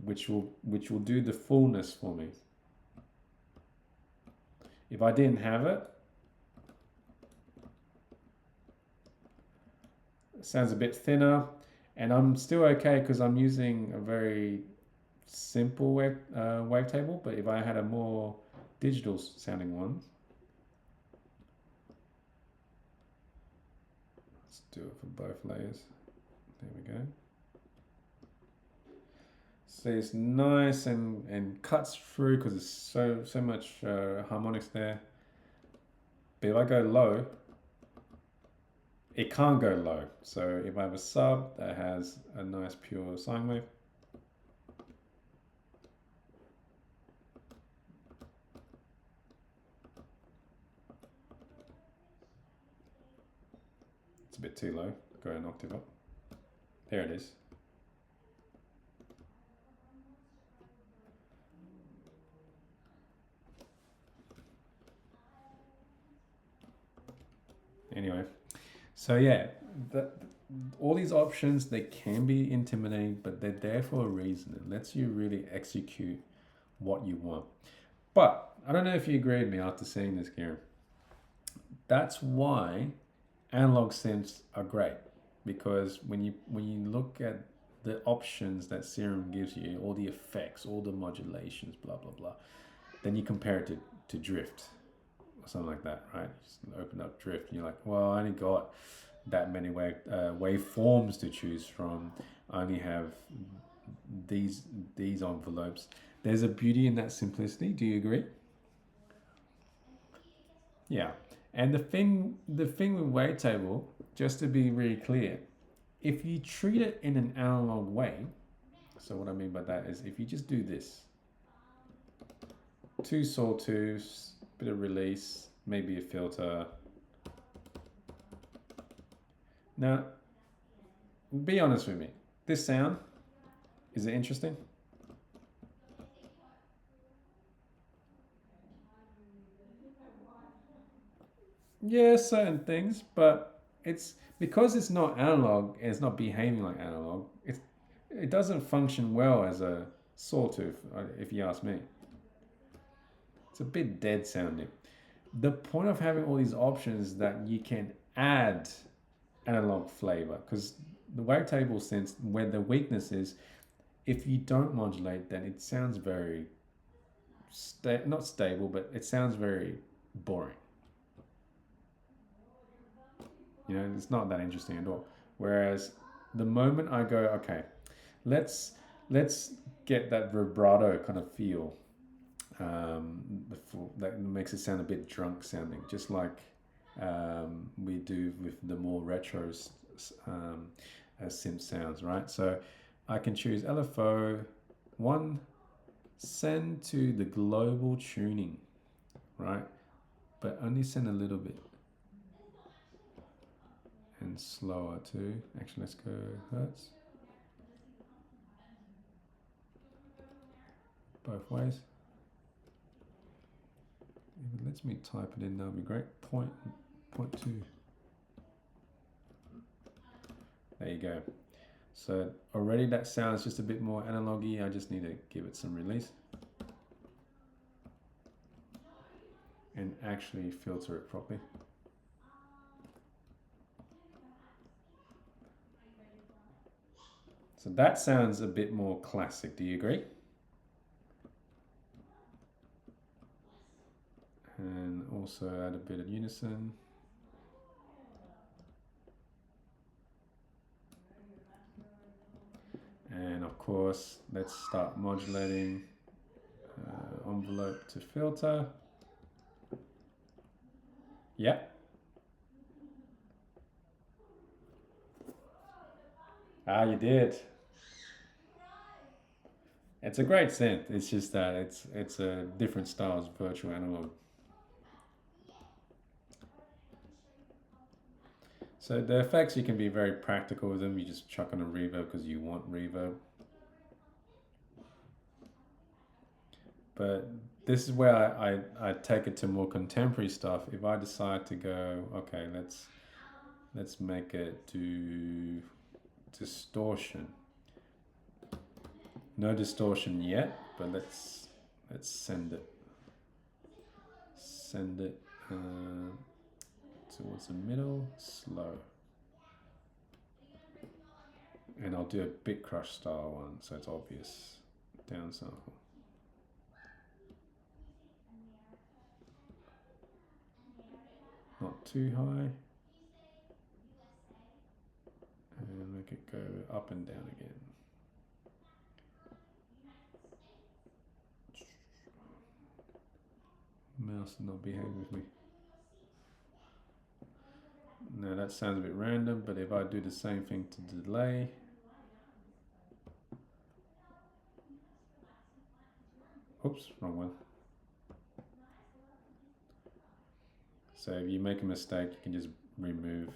[SPEAKER 1] which will do the fullness for me. If I didn't have it, it sounds a bit thinner, and I'm still okay because I'm using a very simple wavetable. But if I had a more digital sounding one, let's do it for both layers. There we go. So it's nice and cuts through because there's so much harmonics there. But if I go low, it can't go low. So if I have a sub that has a nice pure sine wave, it's a bit too low. Go an octave up. There it is. Anyway, so yeah, all these options, they can be intimidating, but they're there for a reason. It lets you really execute what you want. But I don't know if you agree with me after seeing this, Kieran. That's why analog synths are great, because when you look at the options that Serum gives you, all the effects, all the modulations, blah blah blah, then you compare it to drift or something like that, right? Just open up drift and you're like, well, I only got that many waveforms to choose from. I only have these envelopes. There's a beauty in that simplicity. Do you agree? Yeah. And the thing with Wavetable, just to be really clear, if you treat it in an analog way, so what I mean by that is if you just do this, 2 sawtooths, bit of release, maybe a filter. Now, be honest with me. This sound, is it interesting? Yeah, certain things, but it's because it's not analog and it's not behaving like analog. It doesn't function well as a sawtooth, if you ask me. It's a bit dead sounding. The point of having all these options is that you can add analog flavor, because the wavetable sense, where the weakness is, if you don't modulate, then it sounds very not stable, but it sounds very boring. You know, it's not that interesting at all. Whereas the moment I go, okay, let's get that vibrato kind of feel, that makes it sound a bit drunk sounding, just like we do with the more retro synth sounds, right? So I can choose LFO 1, send to the global tuning, right? But only send a little bit. And slower too. Actually, let's go hertz. Both ways. If it lets me type it in, that would be great. Point 2. There you go. So already that sounds just a bit more analog-y. I just need to give it some release. And actually filter it properly. So that sounds a bit more classic. Do you agree? And also add a bit of unison. And of course, let's start modulating envelope to filter. Yeah. Ah, you did. It's a great synth. It's just that it's a different style as virtual analog. So the effects, you can be very practical with them. You just chuck on a reverb because you want reverb. But this is where I take it to more contemporary stuff. If I decide to go, okay, let's make it to distortion. No distortion yet, but let's send it. Send it towards the middle, slow. And I'll do a bit crush style one, so it's obvious. Down sample. Not too high. And make it go up and down again. Mouse is not behaving with me. Now that sounds a bit random, but if I do the same thing to delay, oops, wrong one. So if you make a mistake, you can just remove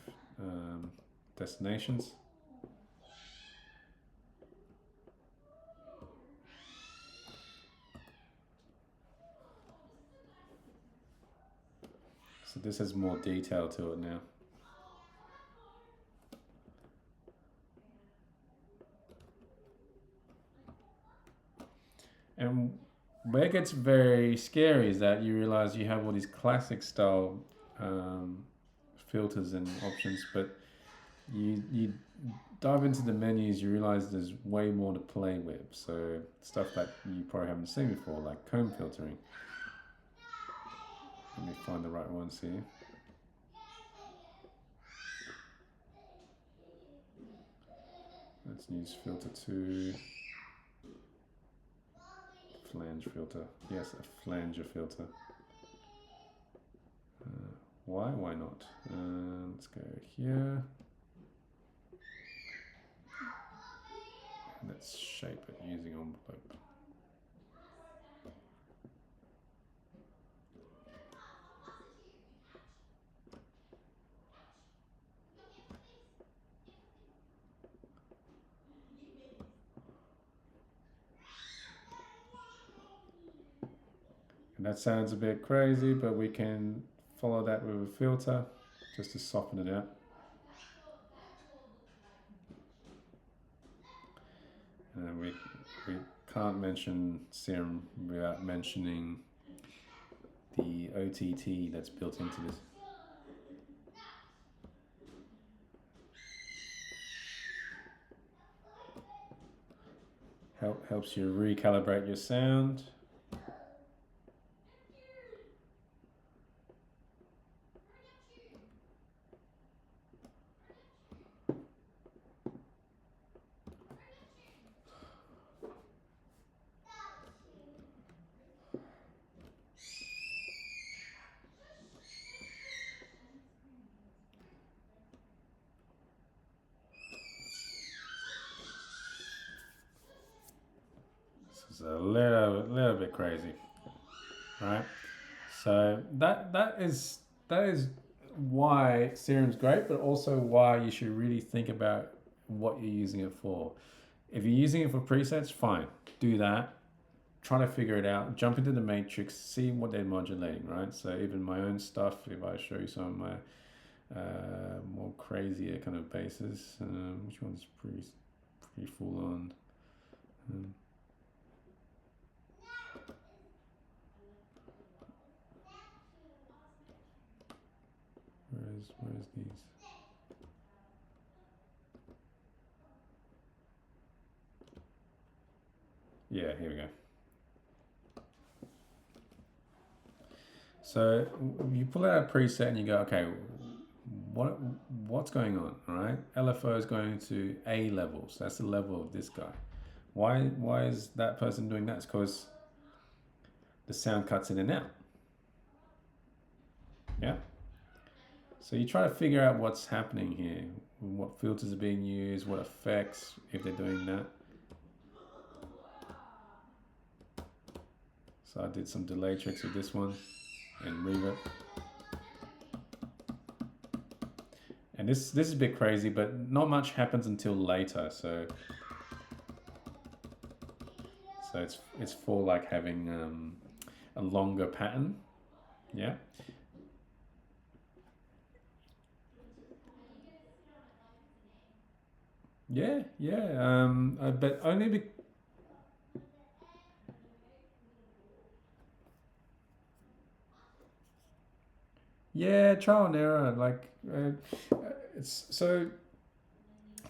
[SPEAKER 1] destinations. So this has more detail to it now. And where it gets very scary is that you realize you have all these classic style filters and options, but you dive into the menus, you realize there's way more to play with. So stuff that you probably haven't seen before, like comb filtering. Let me find the right ones here. Let's use filter 2. Flange filter. Yes, a flanger filter. Why? Why not? Let's go here. And let's shape it using envelope. And that sounds a bit crazy, but we can follow that with a filter just to soften it out. And we can't mention Serum without mentioning the OTT that's built into this. Helps you recalibrate your sound. This is a little bit crazy, right? So that is why Serum's great, but also why you should really think about what you're using it for. If you're using it for presets, fine, do that. Try to figure it out. Jump into the matrix, see what they're modulating, right? So even my own stuff, if I show you some of my more crazier kind of basses, which one's pretty full on? Where's these? Yeah, here we go. So you pull out a preset and you go, okay, what's going on, right? LFO is going to A levels. That's the level of this guy. Why is that person doing that? It's because the sound cuts in and out. Yeah. So you try to figure out what's happening here, what filters are being used, what effects, if they're doing that. So I did some delay tricks with this one and reverb. And this is a bit crazy, but not much happens until later. So it's for like having a longer pattern. Yeah. Yeah, but only yeah, trial and error. Like it's so.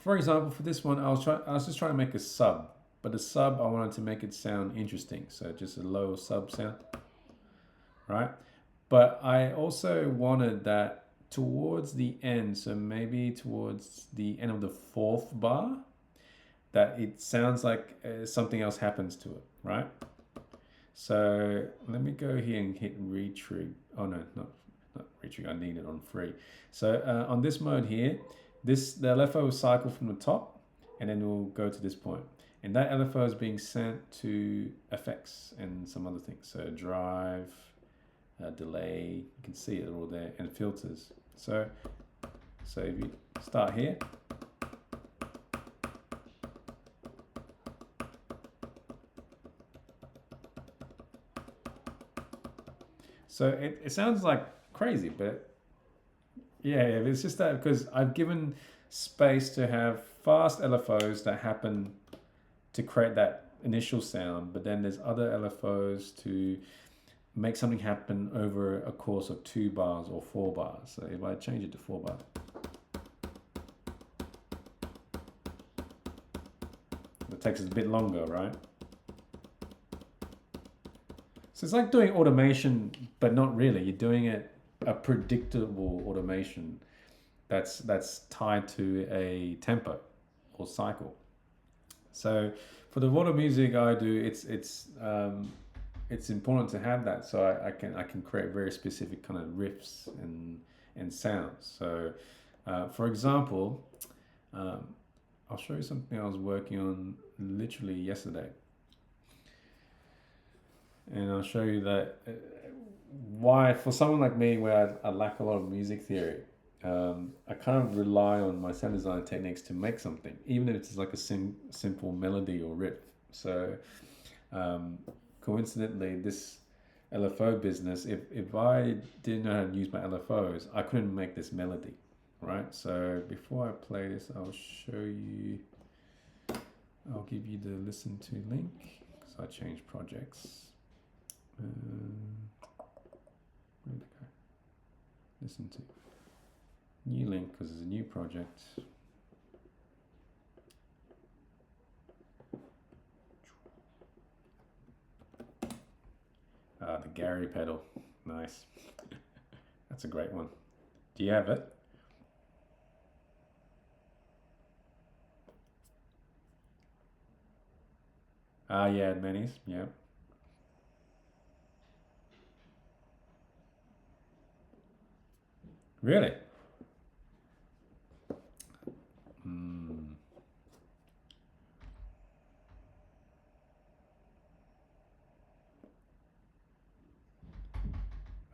[SPEAKER 1] For example, for this one, I was just trying to make a sub, but the sub I wanted to make it sound interesting, so just a low sub sound, right? But I also wanted that towards the end, so maybe towards the end of the 4th bar, that it sounds like something else happens to it, right? So let me go here and hit retrig. Oh no, not retrig. I need it on free. So on this mode here, the LFO will cycle from the top, and then we'll go to this point. And that LFO is being sent to effects and some other things. So drive, delay, you can see it all there, and filters. So if you start here, so it sounds like crazy, but yeah, it's just that because I've given space to have fast LFOs that happen to create that initial sound, but then there's other LFOs to make something happen over a course of 2 bars or 4 bars. So if I change it to 4 bars, it takes us a bit longer, right? So it's like doing automation, but not really. You're doing it a predictable automation that's tied to a tempo or cycle. So for the water music I do, it's important to have that, so I can create very specific kind of riffs and sounds. So for example, um, I'll show you something I was working on literally yesterday, and I'll show you that why for someone like me where I lack a lot of music theory. I kind of rely on my sound design techniques to make something, even if it's like a simple melody or riff. So, um, coincidentally, this LFO business, if I didn't know how to use my LFOs, I couldn't make this melody, right? So, before I play this, I'll give you the listen to link because I changed projects. Where did it go? Listen to. New link because it's a new project. The Gary pedal. Nice. That's a great one. Do you have it? Yeah, Minis. Yeah. Really? Mm.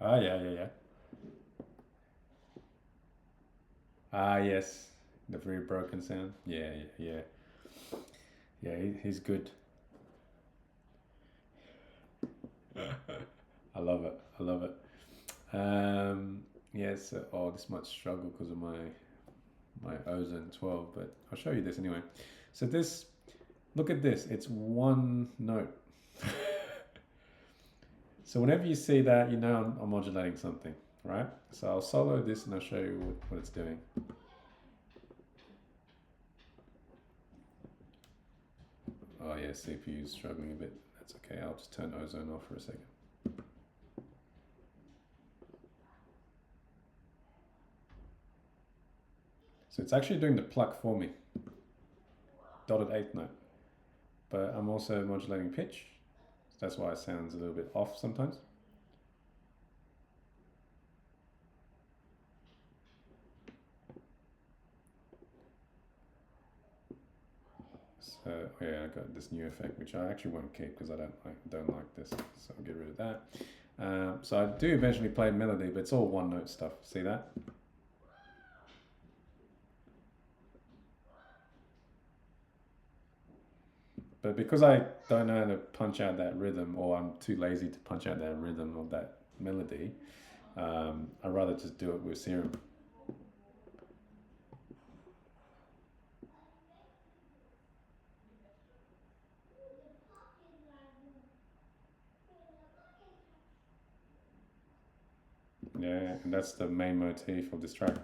[SPEAKER 1] Yeah. Yes. The very broken sound. Yeah. Yeah, he's good. I love it. I love it. Yes. Oh, this might struggle because of my Ozone 12, but I'll show you this anyway. So this, look at this. It's one note. So whenever you see that, you know I'm modulating something, right? So I'll solo this and I'll show you what it's doing. Oh yeah, CPU is struggling a bit. That's okay. I'll just turn Ozone off for a second. So it's actually doing the pluck for me. Dotted eighth note. But I'm also modulating pitch. So that's why it sounds a little bit off sometimes. So yeah, I got this new effect, which I actually won't keep because I don't like this. So I'll get rid of that. So I do eventually play melody, but it's all one note stuff. See that? But because I don't know how to punch out that rhythm, or I'm too lazy to punch out that rhythm of that melody, I'd rather just do it with Serum. Yeah, and that's the main motif of this track.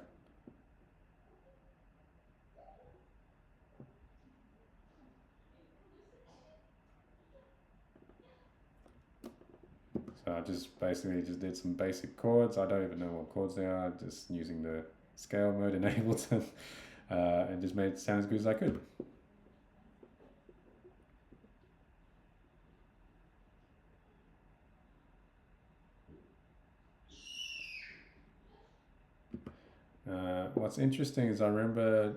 [SPEAKER 1] So I just basically just did some basic chords. I don't even know what chords they are, just using the scale mode in Ableton, and just made it sound as good as I could. What's interesting is I remember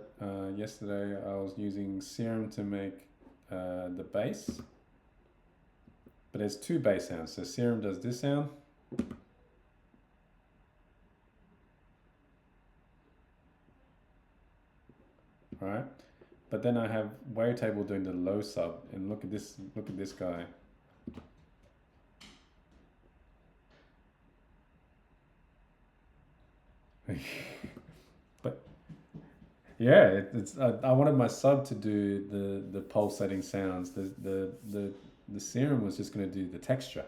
[SPEAKER 1] yesterday I was using Serum to make the bass, but there's two bass sounds. So Serum does this sound, right? But then I have Wavetable doing the low sub, and look at this guy. But yeah, it's I wanted my sub to do the pulsating sounds. The Serum was just going to do the texture.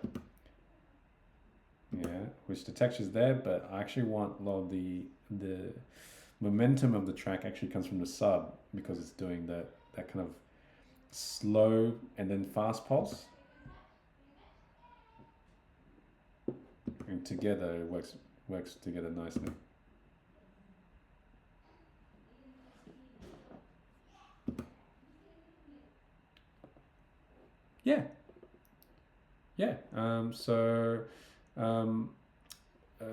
[SPEAKER 1] Yeah, which the texture's there, but I actually want a lot of the momentum of the track actually comes from the sub because it's doing that kind of slow and then fast pulse. and together it works together nicely. Yeah, yeah. Um, uh,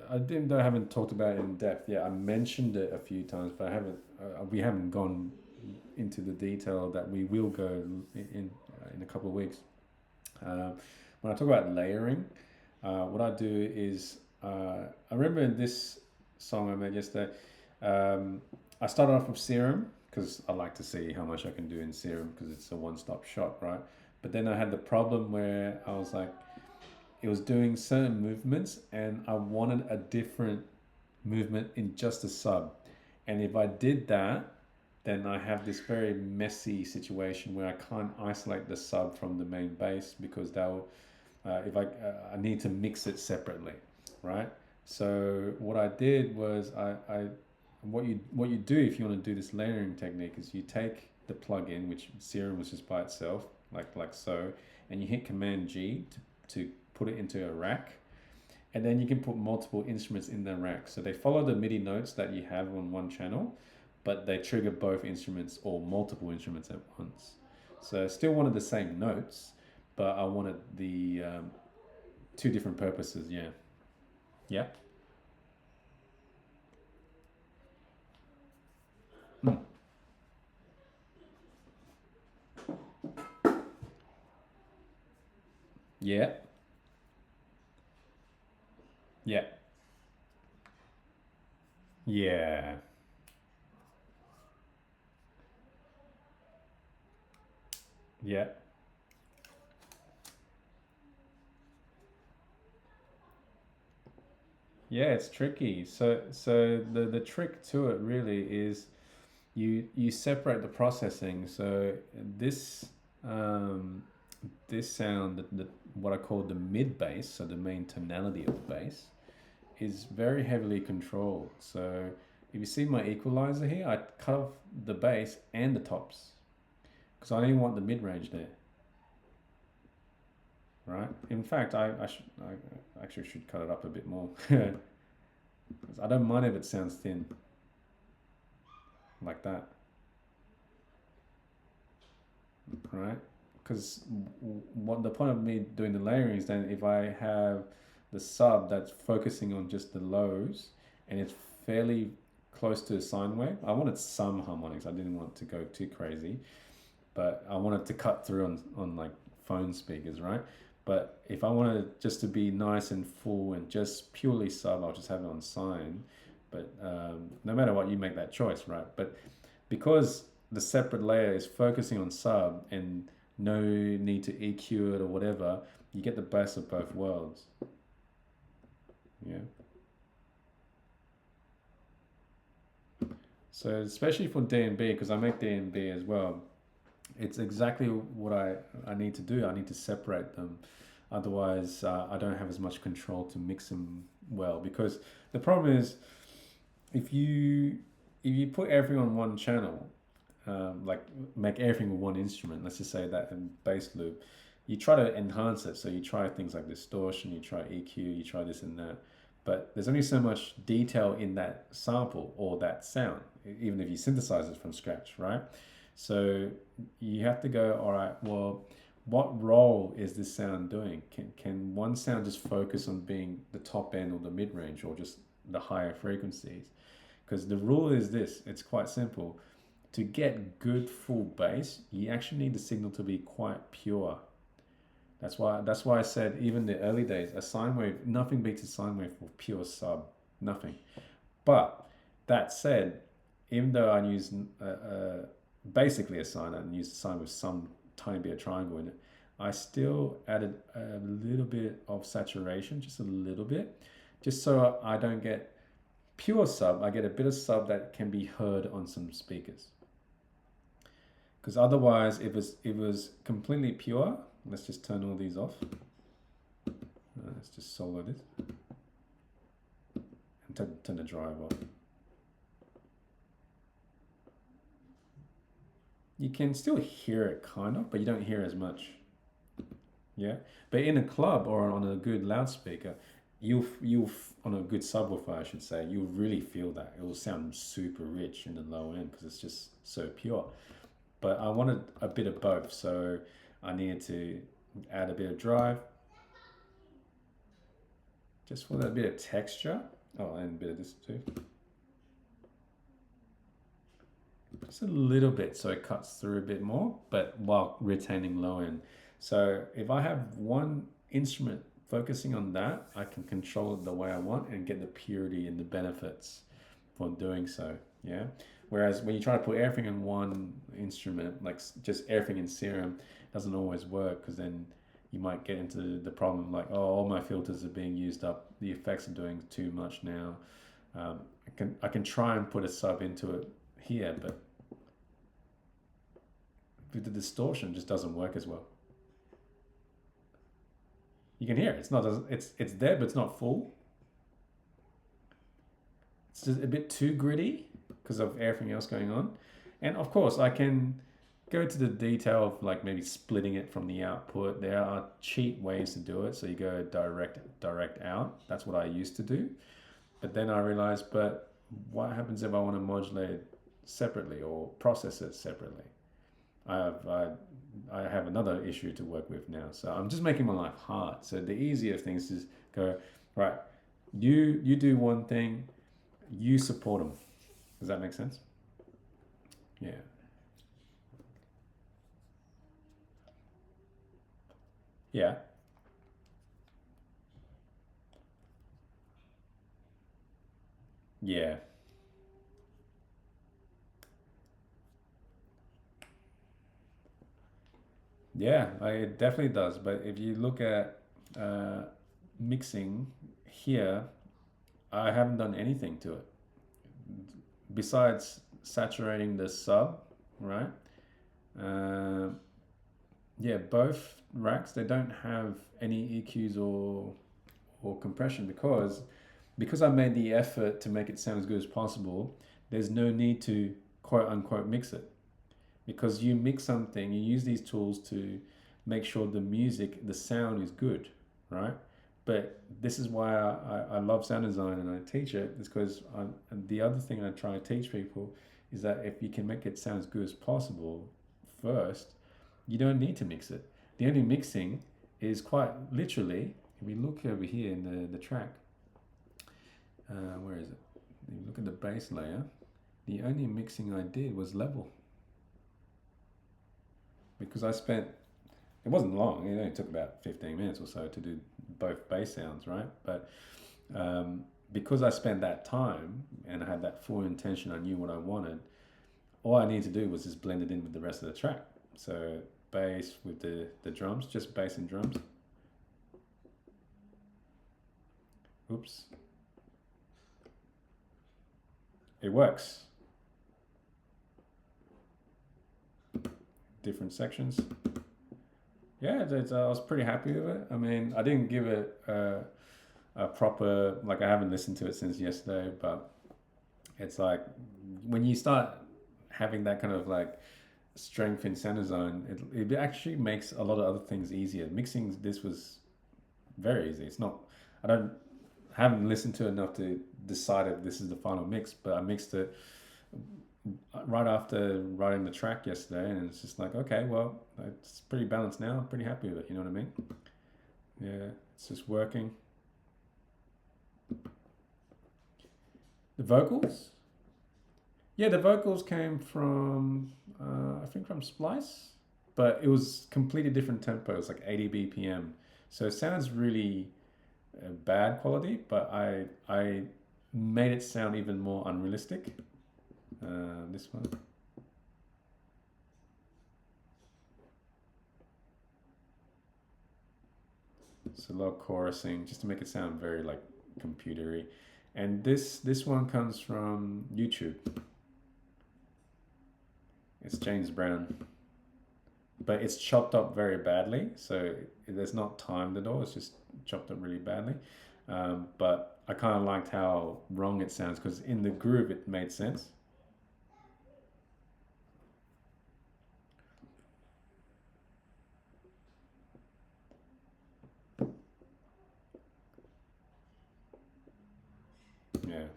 [SPEAKER 1] I haven't talked about it in depth. Yeah, I mentioned it a few times, but I haven't. We haven't gone into the detail that we will go in a couple of weeks. When I talk about layering, what I do is I remember in this song I made yesterday. I started off with Serum because I like to see how much I can do in Serum because it's a one-stop shop, right? But then I had the problem where I was like, it was doing certain movements and I wanted a different movement in just a sub. And if I did that, then I have this very messy situation where I can't isolate the sub from the main bass because they'll if I need to mix it separately, right? So what I did was I what you do if you want to do this layering technique is you take the plugin, which Serum was just by itself, like so, and you hit Command G to put it into a rack, and then you can put multiple instruments in the rack. So they follow the MIDI notes that you have on one channel, but they trigger both instruments or multiple instruments at once. So still wanted the same notes, but I wanted the two different purposes. Yeah. Yeah. Mm. Yeah. Yeah. Yeah. Yeah. Yeah, it's tricky. So the trick to it really is you separate the processing. So this um, this sound, what I call the mid bass, so the main tonality of the bass, is very heavily controlled. So if you see my equalizer here, I cut off the bass and the tops because I didn't want the mid range there, right? In fact, I actually should cut it up a bit more. I don't mind if it sounds thin like that, right? Because what the point of me doing the layering is then if I have the sub that's focusing on just the lows and it's fairly close to a sine wave. I wanted some harmonics. I didn't want to go too crazy, but I wanted to cut through on like phone speakers, right? But if I wanted just to be nice and full and just purely sub, I'll just have it on sine. But no matter what, you make that choice, right? But because the separate layer is focusing on sub and no need to EQ it or whatever, you get the best of both worlds. Yeah. So especially for D&B, because I make D&B as well, it's exactly what I need to do. I need to separate them. Otherwise, I don't have as much control to mix them well. Because the problem is, if you put everything on one channel, like make everything with one instrument, let's just say that in bass loop, you try to enhance it. So you try things like distortion, you try EQ, you try this and that. But there's only so much detail in that sample or that sound, even if you synthesize it from scratch, right? So you have to go, all right, well, what role is this sound doing? Can one sound just focus on being the top end or the mid range or just the higher frequencies? Because the rule is this, it's quite simple. To get good full bass, you actually need the signal to be quite pure. That's why I said even the early days, a sine wave, nothing beats a sine wave for pure sub, nothing. But that said, even though I use basically a sine and use a sine with some tiny bit of triangle in it, I still added a little bit of saturation, just a little bit, just so I don't get pure sub. I get a bit of sub that can be heard on some speakers. Because otherwise, if it was completely pure, let's just turn all these off. Let's just solo this and turn the drive off. You can still hear it kind of, but you don't hear as much. Yeah, but in a club or on a good loudspeaker, you'll on a good subwoofer, I should say, you'll really feel that. It will sound super rich in the low end because it's just so pure. But I wanted a bit of both, so I needed to add a bit of drive, just for that bit of texture. Oh, and a bit of this too. Just a little bit so it cuts through a bit more, but while retaining low end. So if I have one instrument focusing on that, I can control it the way I want and get the purity and the benefits for doing so. Yeah. Whereas when you try to put everything in one instrument, like just everything in serum, doesn't always work because then you might get into the problem like, oh, all my filters are being used up. The effects are doing too much now. I can try and put a sub into it here, but the distortion just doesn't work as well. You can hear it. It's not. It's there, but it's not full. It's just a bit too gritty because of everything else going on. And of course, I can go to the detail of like maybe splitting it from the output. There are cheap ways to do it. So you go direct out. That's what I used to do. But then I realized, but what happens if I want to modulate it separately or process it separately? I have another issue to work with now. So I'm just making my life hard. So the easier things is go, right, you do one thing, you support them. Does that make sense? Yeah. Yeah. Yeah. Yeah, it definitely does. But if you look at uh, mixing here, I haven't done anything to it besides saturating the sub, right? Uh, yeah, both racks they don't have any EQs or compression because I made the effort to make it sound as good as possible. There's no need to quote unquote mix it because you mix something, you use these tools to make sure the music, the sound is good, right? But this is why I love sound design and I teach it, is because the other thing I try to teach people is that if you can make it sound as good as possible first, you don't need to mix it. The only mixing is quite literally, if we look over here in the track, where is it? If you look at the bass layer, the only mixing I did was level because I spent it wasn't long. It only took about 15 minutes or so to do both bass sounds, right? But because I spent that time and I had that full intention, I knew what I wanted. All I needed to do was just blend it in with the rest of the track. So bass with the drums, just bass and drums. Oops. It works. Different sections. Yeah, I was pretty happy with it. I mean, I didn't give it a proper, like, I haven't listened to it since yesterday, but it's like when you start having that kind of like strength in sound design, it actually makes a lot of other things easier. Mixing this was very easy. It's not, I don't, haven't listened to it enough to decide if this is the final mix, but I mixed it right after writing the track yesterday, and it's just like, okay, well, it's pretty balanced now. I'm pretty happy with it. You know what I mean? Yeah, it's just working. The vocals? Yeah, the vocals came from, I think from Splice, but it was completely different tempo. It's like 80 BPM. So it sounds really bad quality, but I made it sound even more unrealistic. This one. It's a lot of chorusing just to make it sound very like computery. And this one comes from YouTube. It's James Brown, but it's chopped up very badly, so there's not timed at all. It's just chopped up really badly. But I kind of liked how wrong it sounds because in the groove it made sense.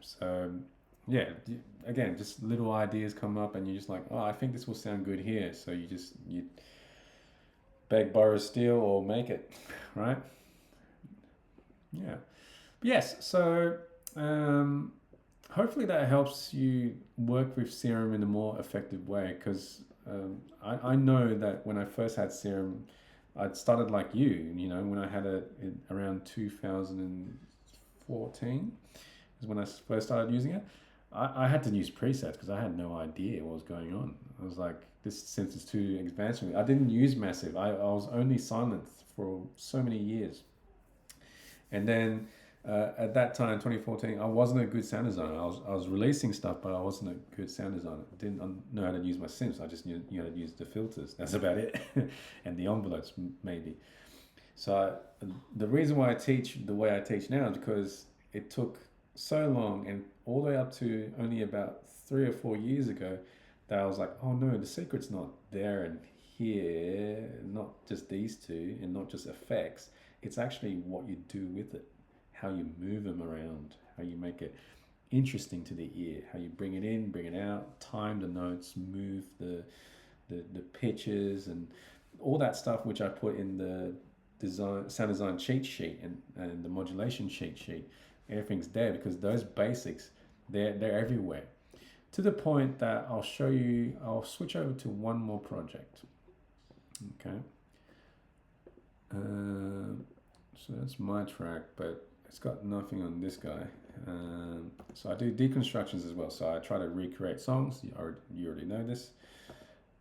[SPEAKER 1] So yeah, again, just little ideas come up, and you're just like, oh, I think this will sound good here. So you beg, borrow, steal, or make it, right? Yeah. Yes. So hopefully that helps you work with Serum in a more effective way, because I know that when I first had Serum, I'd started like you know, when I had it around 2014 is when I first started using it. I had to use presets because I had no idea what was going on. I was like, this synth is too advanced for me. I didn't use Massive. I was only silent for so many years. And then at that time, 2014, I wasn't a good sound designer. I was releasing stuff, but I wasn't a good sound designer. I didn't know how to use my synths. I just knew how to use the filters. That's about it. And the envelopes, maybe. So the reason why I teach the way I teach now is because it took so long, and all the way up to only about 3 or 4 years ago, that I was like, oh no, the secret's not there and here, not just these two, and not just effects. It's actually what you do with it, how you move them around, how you make it interesting to the ear, how you bring it in, bring it out, time the notes, move the pitches, and all that stuff which I put in the sound design cheat sheet and the modulation cheat sheet. Everything's there because those basics, they're everywhere. To the point that I'll switch over to one more project. Okay. So that's my track, but it's got nothing on this guy. So I do deconstructions as well. So I try to recreate songs. You already know this.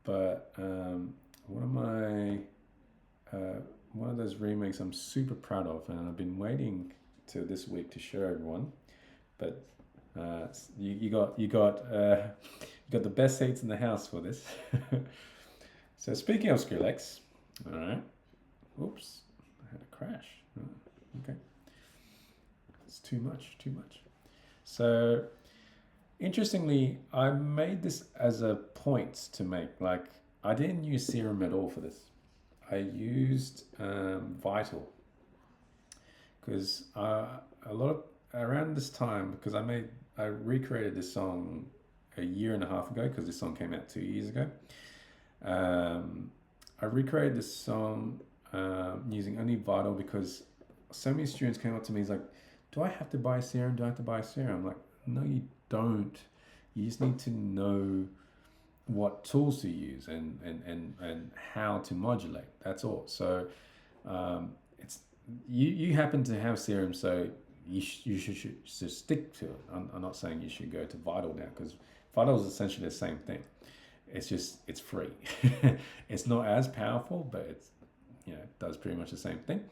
[SPEAKER 1] But one of those remakes I'm super proud of, and I've been waiting till this week to show everyone. But you got the best seats in the house for this. So speaking of Skrillex, all right. Oops, I had a crash. Oh, okay, it's too much. So interestingly, I made this as a point to make. Like, I didn't use Serum at all for this. I used Vital because a lot of around this time, because I recreated this song a year and a half ago, because this song came out 2 years ago. I recreated this song using only Vital because so many students came up to me, he's like, do I have to buy Serum? Do I have to buy Serum? I'm like, no, you don't. You just need to know what tools to use and how to modulate. That's all. So it's you happen to have Serum, so you should stick to it. I'm not saying you should go to Vital now, because Vital is essentially the same thing. It's free. It's not as powerful, but it does pretty much the same thing.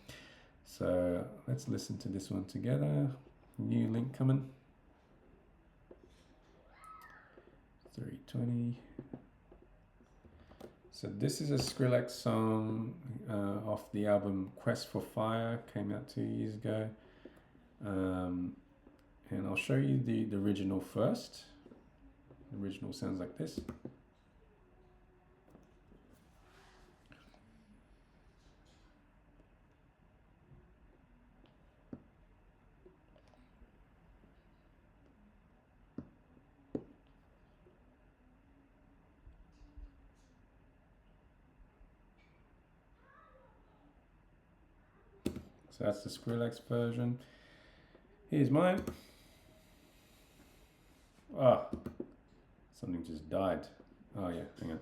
[SPEAKER 1] So let's listen to this one together. New link coming. 320. So this is a Skrillex song off the album Quest for Fire, came out 2 years ago. And I'll show you the original first. The original sounds like this. So that's the Skrillex version. Here's mine. Ah, something just died. Oh yeah, hang on.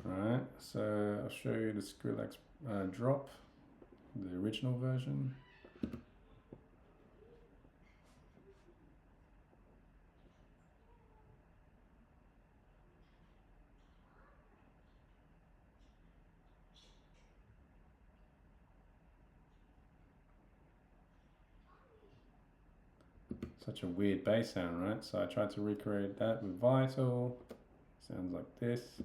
[SPEAKER 1] Alright, so I'll show you the Skrillex drop, the original version. such a weird bass sound, right? So I tried to recreate that with Vital. Sounds like this.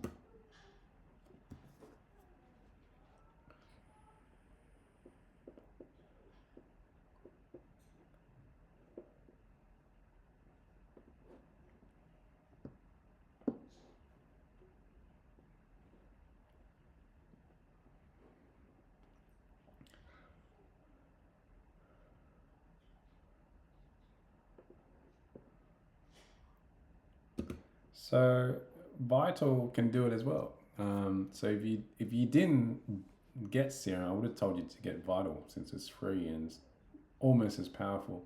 [SPEAKER 1] So Vital can do it as well. So if you didn't get Serum, I would have told you to get Vital since it's free and it's almost as powerful.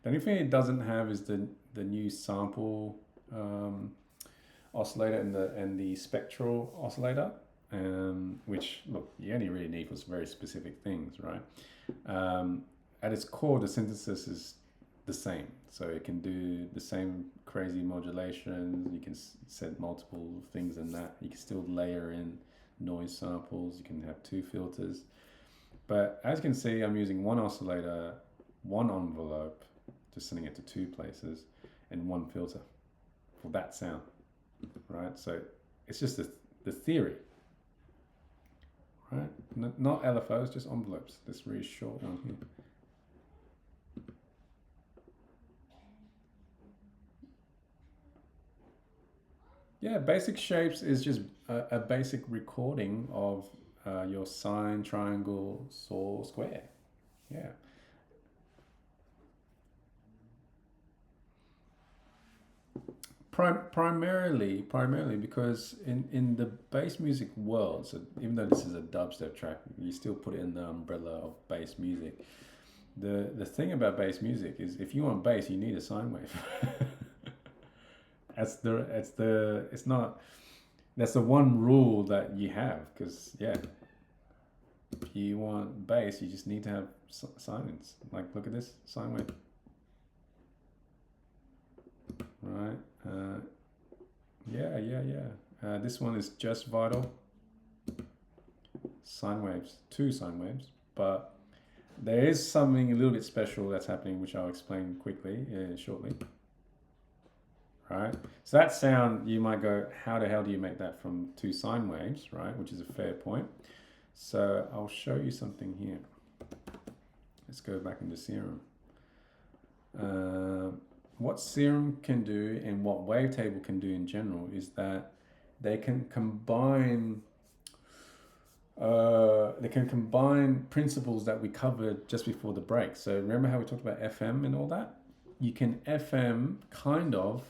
[SPEAKER 1] The only thing it doesn't have is the new sample oscillator and the spectral oscillator, which look you only really need for some very specific things, right? At its core, the synthesis is the same, so it can do the same crazy modulations. You can set multiple things in that. You can still layer in noise samples. You can have two filters, but as you can see, I'm using one oscillator, one envelope, just sending it to two places, and one filter for that sound, right? So it's just the theory, right? Not LFOs, just envelopes. This really short one here. Yeah, basic shapes is just a basic recording of your sine, triangle, saw, square. Yeah. Primarily because in the bass music world, so even though this is a dubstep track, you still put it in the umbrella of bass music. The thing about bass music is if you want bass, you need a sine wave. It's not, that's the one rule that you have, because yeah, if you want bass, you just need to have sines. Like look at this sine wave, right? Yeah. This one is just Vital sine waves, two sine waves, but there is something a little bit special that's happening, which I'll explain quickly shortly. Right, so that sound, you might go, how the hell do you make that from two sine waves, right? Which is a fair point. So I'll show you something here. Let's go back into Serum. What Serum can do and what Wavetable can do in general is that they can combine principles that we covered just before the break. So remember how we talked about FM and all that? You can FM kind of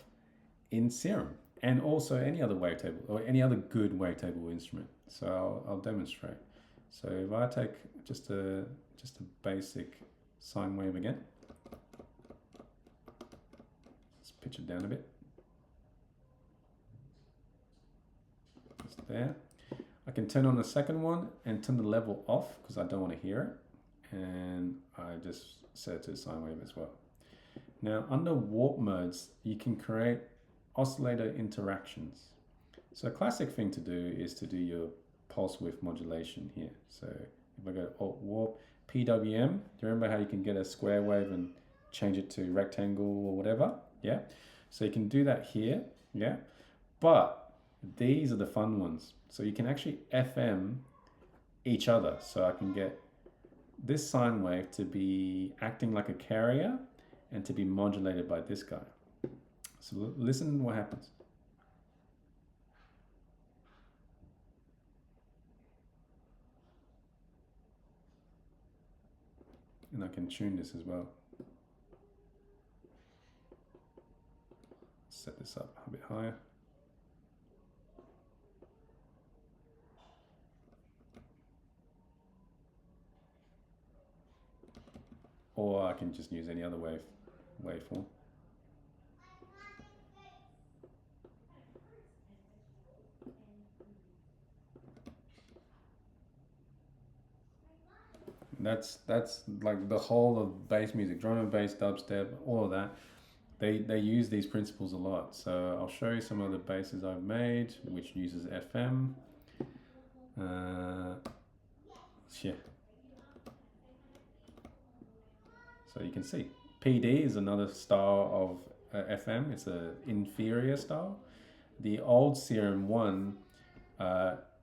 [SPEAKER 1] in Serum, and also any other wavetable or any other good wavetable instrument. So I'll demonstrate. So if I take just a basic sine wave again, let's pitch it down a bit. Just there. I can turn on the second one and turn the level off because I don't want to hear it, and I just set it to sine wave as well. Now under warp modes, you can create oscillator interactions. So a classic thing to do is to do your pulse width modulation here. So if I go Alt Warp, PWM, do you remember how you can get a square wave and change it to rectangle or whatever? Yeah. So you can do that here, yeah. But these are the fun ones. So you can actually FM each other. So I can get this sine wave to be acting like a carrier and to be modulated by this guy. So listen what happens. And I can tune this as well. Set this up a bit higher. Or I can just use any other waveform. That's like the whole of bass music, drum and bass, dubstep, all of that. They use these principles a lot. So I'll show you some of the basses I've made, which uses FM. Yeah. So you can see PD is another style of FM. It's an inferior style. The old Serum one,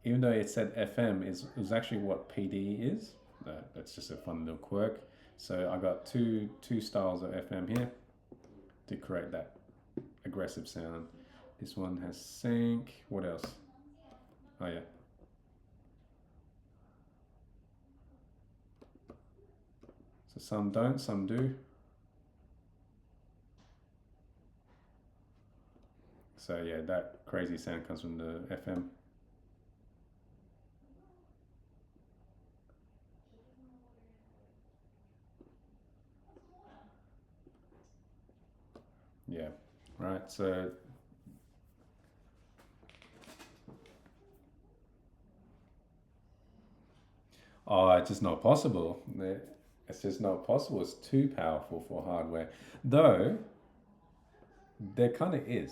[SPEAKER 1] even though it said FM, is actually what PD is. That's just a fun little quirk. So I got two styles of FM here to create that aggressive sound. This one has sync. What else? Oh yeah. So some don't, some do. So yeah, that crazy sound comes from the FM. Yeah, right. So oh, it's just not possible. It's just not possible. It's too powerful for hardware. Though there kind of is.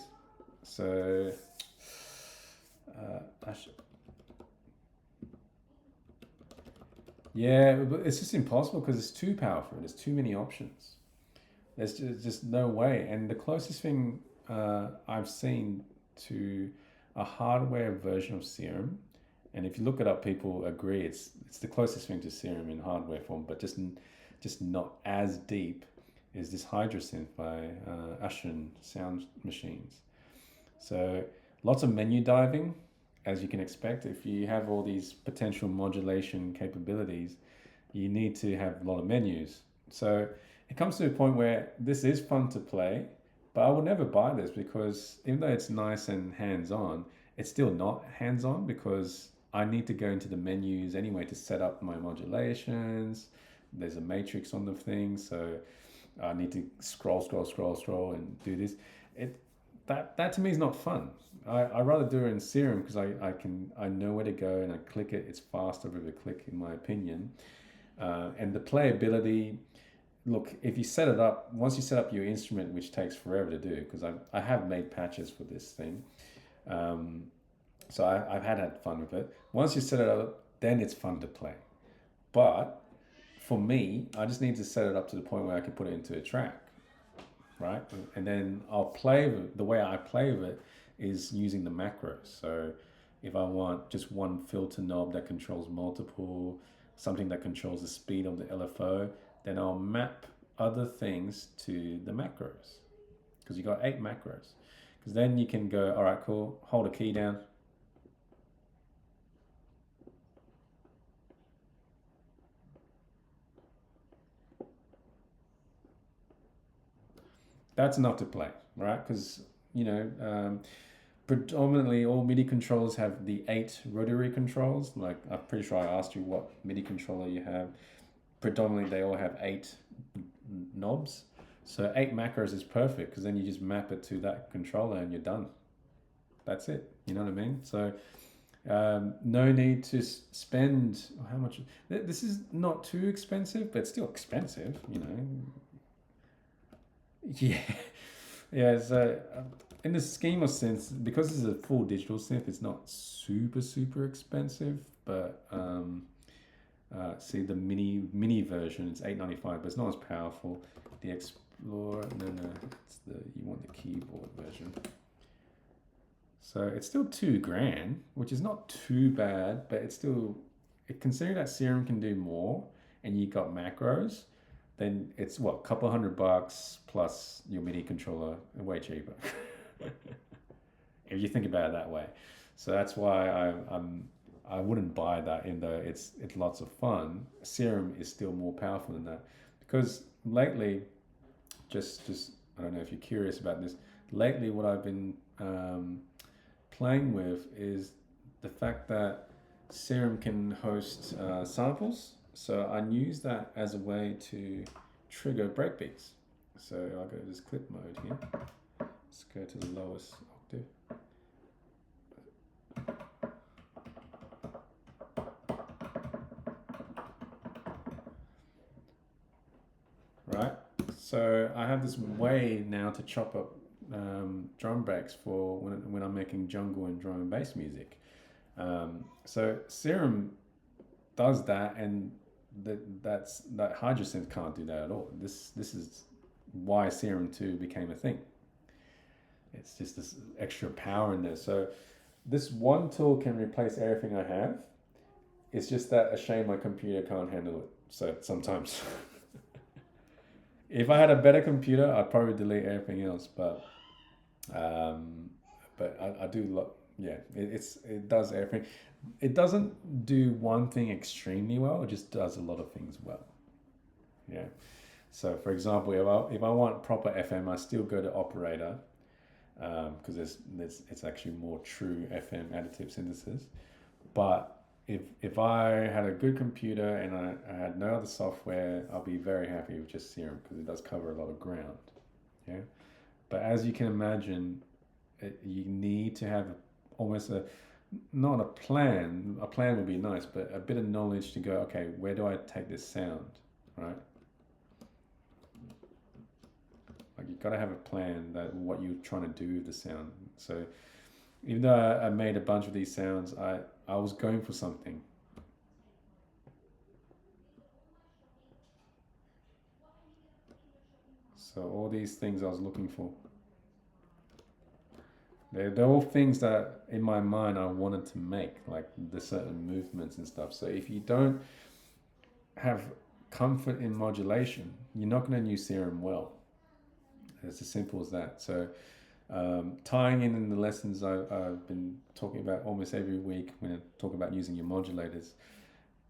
[SPEAKER 1] So I should, yeah, but it's just impossible because it's too powerful. There's too many options. There's just no way. And the closest thing I've seen to a hardware version of Serum, and if you look it up, people agree it's the closest thing to Serum in hardware form, but just not as deep, is this Hydrasynth by Ashen Sound Machines. So lots of menu diving, as you can expect. If you have all these potential modulation capabilities, you need to have a lot of menus. So it comes to a point where this is fun to play, but I will never buy this because even though it's nice and hands-on, it's still not hands-on because I need to go into the menus anyway to set up my modulations. There's a matrix on the thing, so I need to scroll and do this. It that to me is not fun. I rather do it in Serum because I know where to go and I click it. It's faster with a click, in my opinion. And the playability, look, if you set it up, once you set up your instrument, which takes forever to do, because I have made patches for this thing, so I've had fun with it. Once you set it up, then it's fun to play. But for me, I just need to set it up to the point where I can put it into a track, right? And then I'll play with it. The way I play with it is using the macros. So if I want just one filter knob that controls multiple, something that controls the speed of the LFO, then I'll map other things to the macros because you got 8 macros. Because then you can go, all right, cool, hold a key down. That's enough to play, right? Because, predominantly all MIDI controllers have the 8 rotary controls. Like, I'm pretty sure I asked you what MIDI controller you have. Predominantly, they all have 8 knobs. So 8 macros is perfect because then you just map it to that controller and you're done. That's it. You know what I mean? So no need to spend how much. This is not too expensive, but it's still expensive, Yeah, yeah. So in the scheme of synths, because this is a full digital synth, it's not super expensive. But see the mini version, it's $8.95, but it's not as powerful. The Explorer, no, it's you want the keyboard version. So it's still $2,000, which is not too bad, but it's still, considering that Serum can do more, and you got macros, then it's what, a couple $100 plus your MIDI controller, way cheaper. If you think about it that way. So that's why I wouldn't buy that, even though it's lots of fun. Serum is still more powerful than that, because lately, just I don't know if you're curious about this. Lately, what I've been playing with is the fact that Serum can host samples. So I use that as a way to trigger breakbeats. So I'll go to this clip mode here. Let's go to the lowest octave. Right. So I have this way now to chop up drum breaks for when I'm making jungle and drum and bass music. So Serum does that, and that Hydrasynth can't do that at all. This is why Serum 2 became a thing. It's just this extra power in there. So this one tool can replace everything I have. It's just that a shame my computer can't handle it. So sometimes, if I had a better computer, I'd probably delete everything else. Um, but I do yeah, it does everything. It doesn't do one thing extremely well. It just does a lot of things well. Yeah. So for example, if I want proper FM, I still go to Operator because it's actually more true FM additive synthesis. But if I had a good computer and I had no other software, I'll be very happy with just Serum because it does cover a lot of ground. Yeah. But as you can imagine, you need to have almost not a plan. A plan would be nice, but a bit of knowledge to go, okay, where do I take this sound, right? Like you've got to have a plan that what you're trying to do with the sound. So even though I made a bunch of these sounds, I was going for something. So all these things I was looking for. They're all things that in my mind I wanted to make, like the certain movements and stuff. So if you don't have comfort in modulation, you're not going to use Serum well. It's as simple as that. So tying in the lessons I've been talking about almost every week when I talk about using your modulators,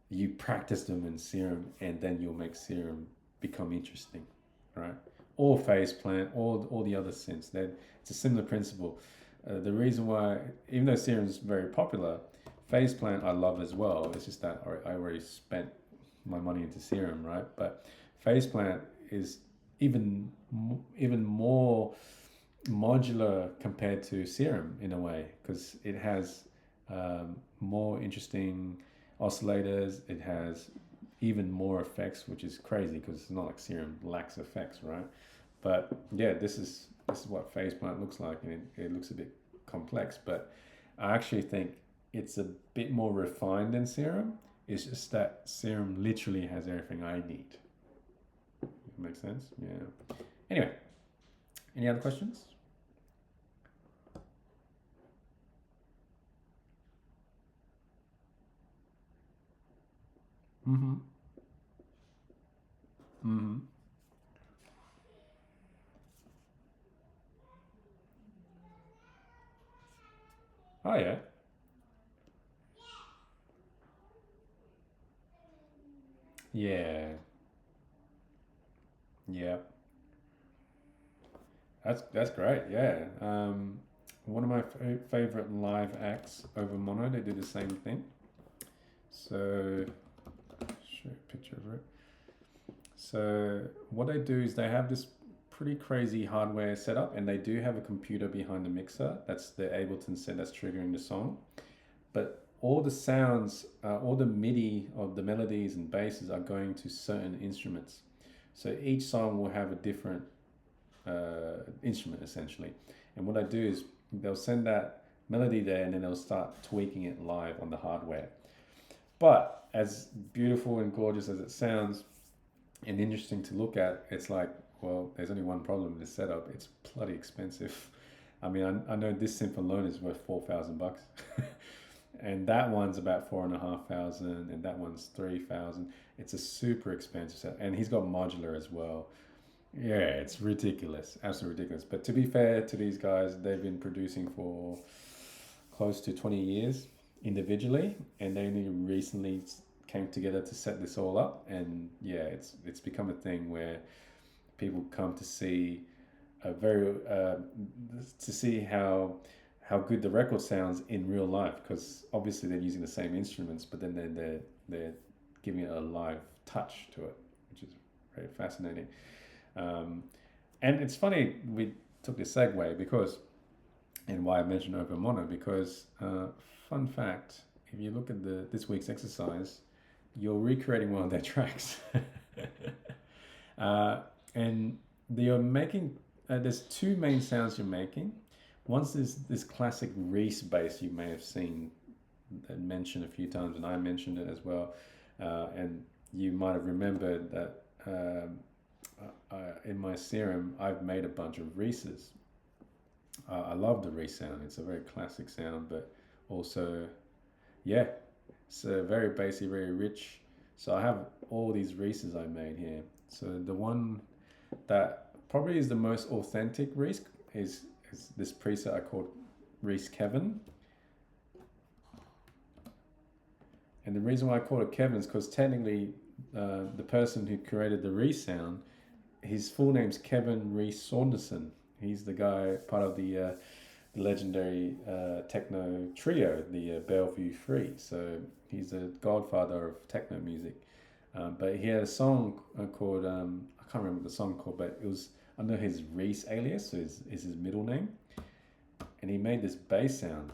[SPEAKER 1] you practice them in Serum and then you'll make Serum become interesting, right? Or phase plant, all the other synths. It's a similar principle. The reason why, even though Serum is very popular, phase plant I love as well. It's just that I already spent my money into Serum, right? But phase plant is even more modular compared to Serum in a way because it has more interesting oscillators. It has even more effects, which is crazy because it's not like Serum lacks effects, right? But yeah, this is what phase plant looks like, and it looks a bit complex, but I actually think it's a bit more refined than Serum. It's just that Serum literally has everything I need. Makes sense? Yeah. Anyway, any other questions? Mm-hmm. Mm-hmm. Oh yeah. Yeah. Yeah. That's great. Yeah. One of my favorite live acts over mono, they do the same thing. So, show a picture of it. So what they do is they have this pretty crazy hardware setup, and they do have a computer behind the mixer. That's the Ableton set that's triggering the song. But all the sounds, all the MIDI of the melodies and basses are going to certain instruments. So each song will have a different instrument essentially. And what I do is they'll send that melody there and then they'll start tweaking it live on the hardware. But as beautiful and gorgeous as it sounds and interesting to look at, it's like, well, there's only one problem with this setup. It's bloody expensive. I mean, I know this synth alone is worth $4,000, and that one's about 4,500, and that one's 3,000. It's a super expensive set, and he's got modular as well. Yeah, it's ridiculous, absolutely ridiculous. But to be fair to these guys, they've been producing for close to 20 years individually, and they only recently came together to set this all up. And yeah, it's become a thing where people come to see a very to see how good the record sounds in real life, because obviously they're using the same instruments, but then they're giving it a live touch to it, which is very fascinating. And it's funny we took this segue because, and why I mentioned over mono, because fun fact, if you look at this week's exercise, you're recreating one of their tracks. And you're making, there's two main sounds you're making. Once there's this classic Reese bass you may have seen mentioned a few times, and I mentioned it as well. And you might have remembered that in my serum, I've made a bunch of Reeses. I love the Reese sound. It's a very classic sound, but also, yeah, it's very bassy, very rich. So I have all these Reeses I made here. So the one that probably is the most authentic Reese is this preset I called Reese Kevin. And the reason why I call it Kevin is because technically the person who created the Reese sound, his full name's Kevin Reese Saunderson. He's the guy, part of the legendary techno trio, the Bellevue Three. So he's the godfather of techno music. But he had a song called, I can't remember the song called, but it was under his Reese alias, so is his middle name. And he made this bass sound,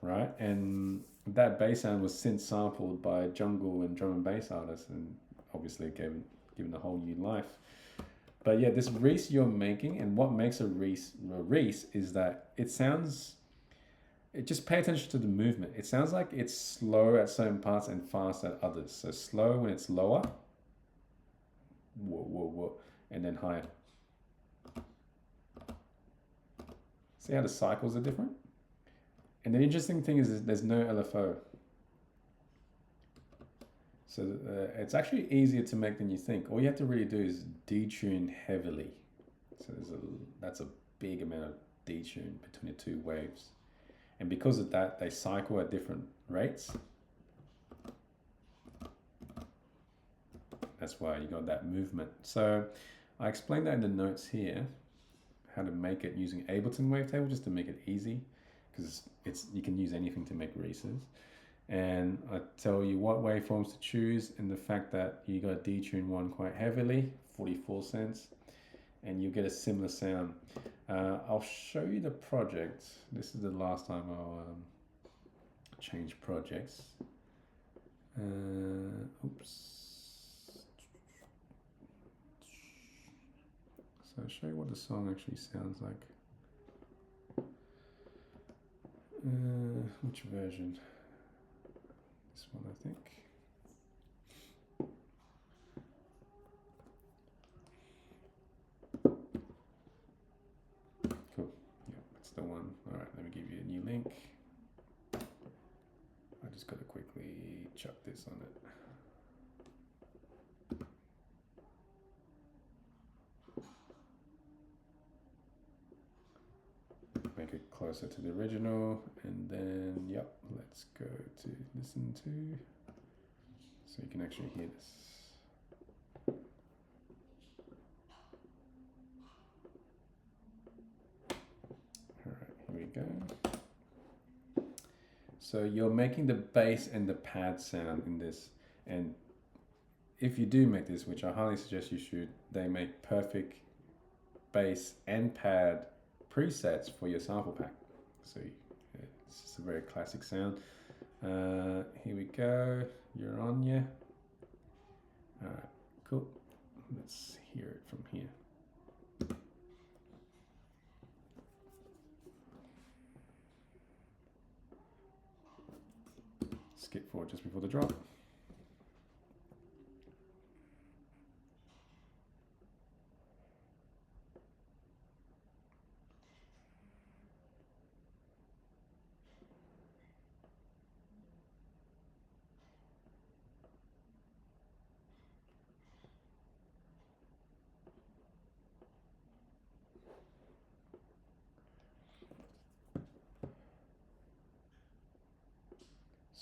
[SPEAKER 1] right? And that bass sound was since sampled by jungle and drum and bass artists, and obviously given a whole new life. But yeah, this Reese you're making, and what makes a Reese is that it sounds, just pay attention to the movement. It sounds like it's slow at certain parts and fast at others. So slow when it's lower, whoa, whoa, whoa, and then higher. See how the cycles are different? And the interesting thing is there's no LFO. So it's actually easier to make than you think. All you have to really do is detune heavily. So that's a big amount of detune between the two waves. And because of that, they cycle at different rates. That's why you got that movement. So I explained that in the notes here, how to make it using Ableton Wavetable, just to make it easy, because you can use anything to make Reeses. And I tell you what waveforms to choose, and the fact that you got to detune one quite heavily, 44 cents, and you get a similar sound. I'll show you the project. This is the last time I'll change projects. Oops. So I'll show you what the song actually sounds like. Which version? This one, I think. Cool. Yeah, that's the one. All right, let me give you a new link. I just got to quickly chuck this on it. Make it closer to the original, and then, yep, let's go to listen to, so you can actually hear this. All right, here we go. So you're making the bass and the pad sound in this, and if you do make this, which I highly suggest you should, they make perfect bass and pad presets for your sample pack. So it's just a very classic sound. Here we go. You're on, yeah. All right, cool. Let's hear it from here. Skip forward just before the drop.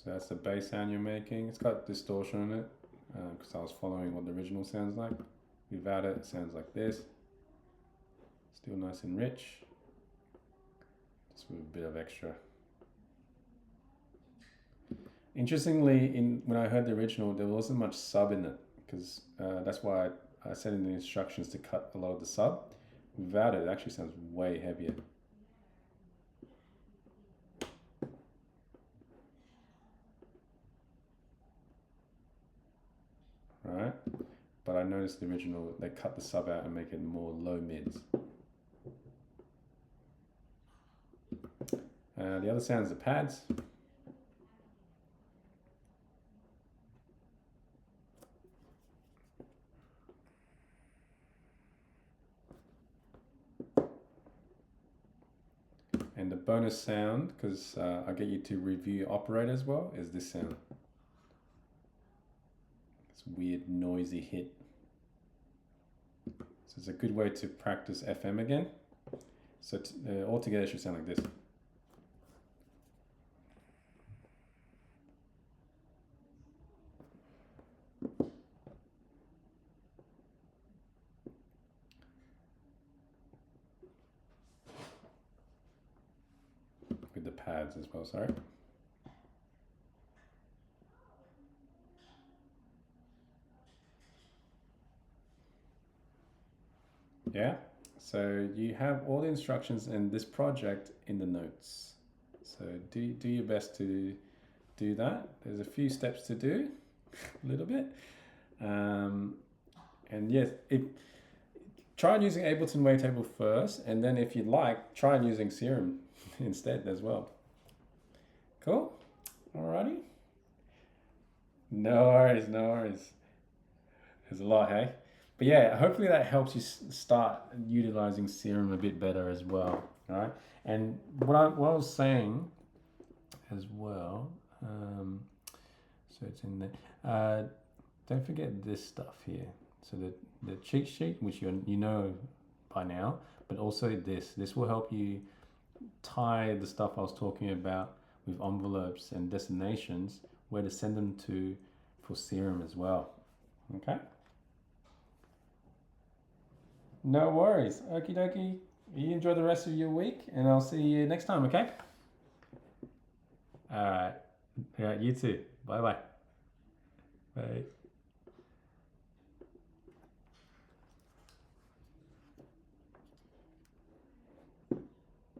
[SPEAKER 1] So that's the bass sound you're making. It's got distortion in it because I was following what the original sounds like. Without it, it sounds like this. Still nice and rich, just with a bit of extra. Interestingly, when I heard the original, there wasn't much sub in it, because that's why I said in the instructions to cut a lot of the sub. Without it, it actually sounds way heavier. Right? But I noticed the original, they cut the sub out and make it more low mids. The other sounds are pads. And the bonus sound, because I get you to review operate as well, is this sound. It's a weird noisy hit. So it's a good way to practice FM again. So altogether it should sound like this. With the pads as well, sorry. Yeah, so you have all the instructions in this project in the notes. So do your best to do that. There's a few steps to do, a little bit. And yes, try using Ableton Wavetable first, and then if you'd like, try using Serum instead as well. Cool? Alrighty. No worries, no worries. There's a lot, hey? But yeah, hopefully that helps you start utilizing Serum a bit better as well. All right. And what I was saying as well, so it's in there. Don't forget this stuff here. So the cheat sheet, which you know by now, but also this will help you tie the stuff I was talking about with envelopes and destinations, where to send them to for Serum as well. Okay. No worries. Okie dokie. You enjoy the rest of your week, and I'll see you next time, okay? All right. Yeah, you too. Bye-bye. Bye.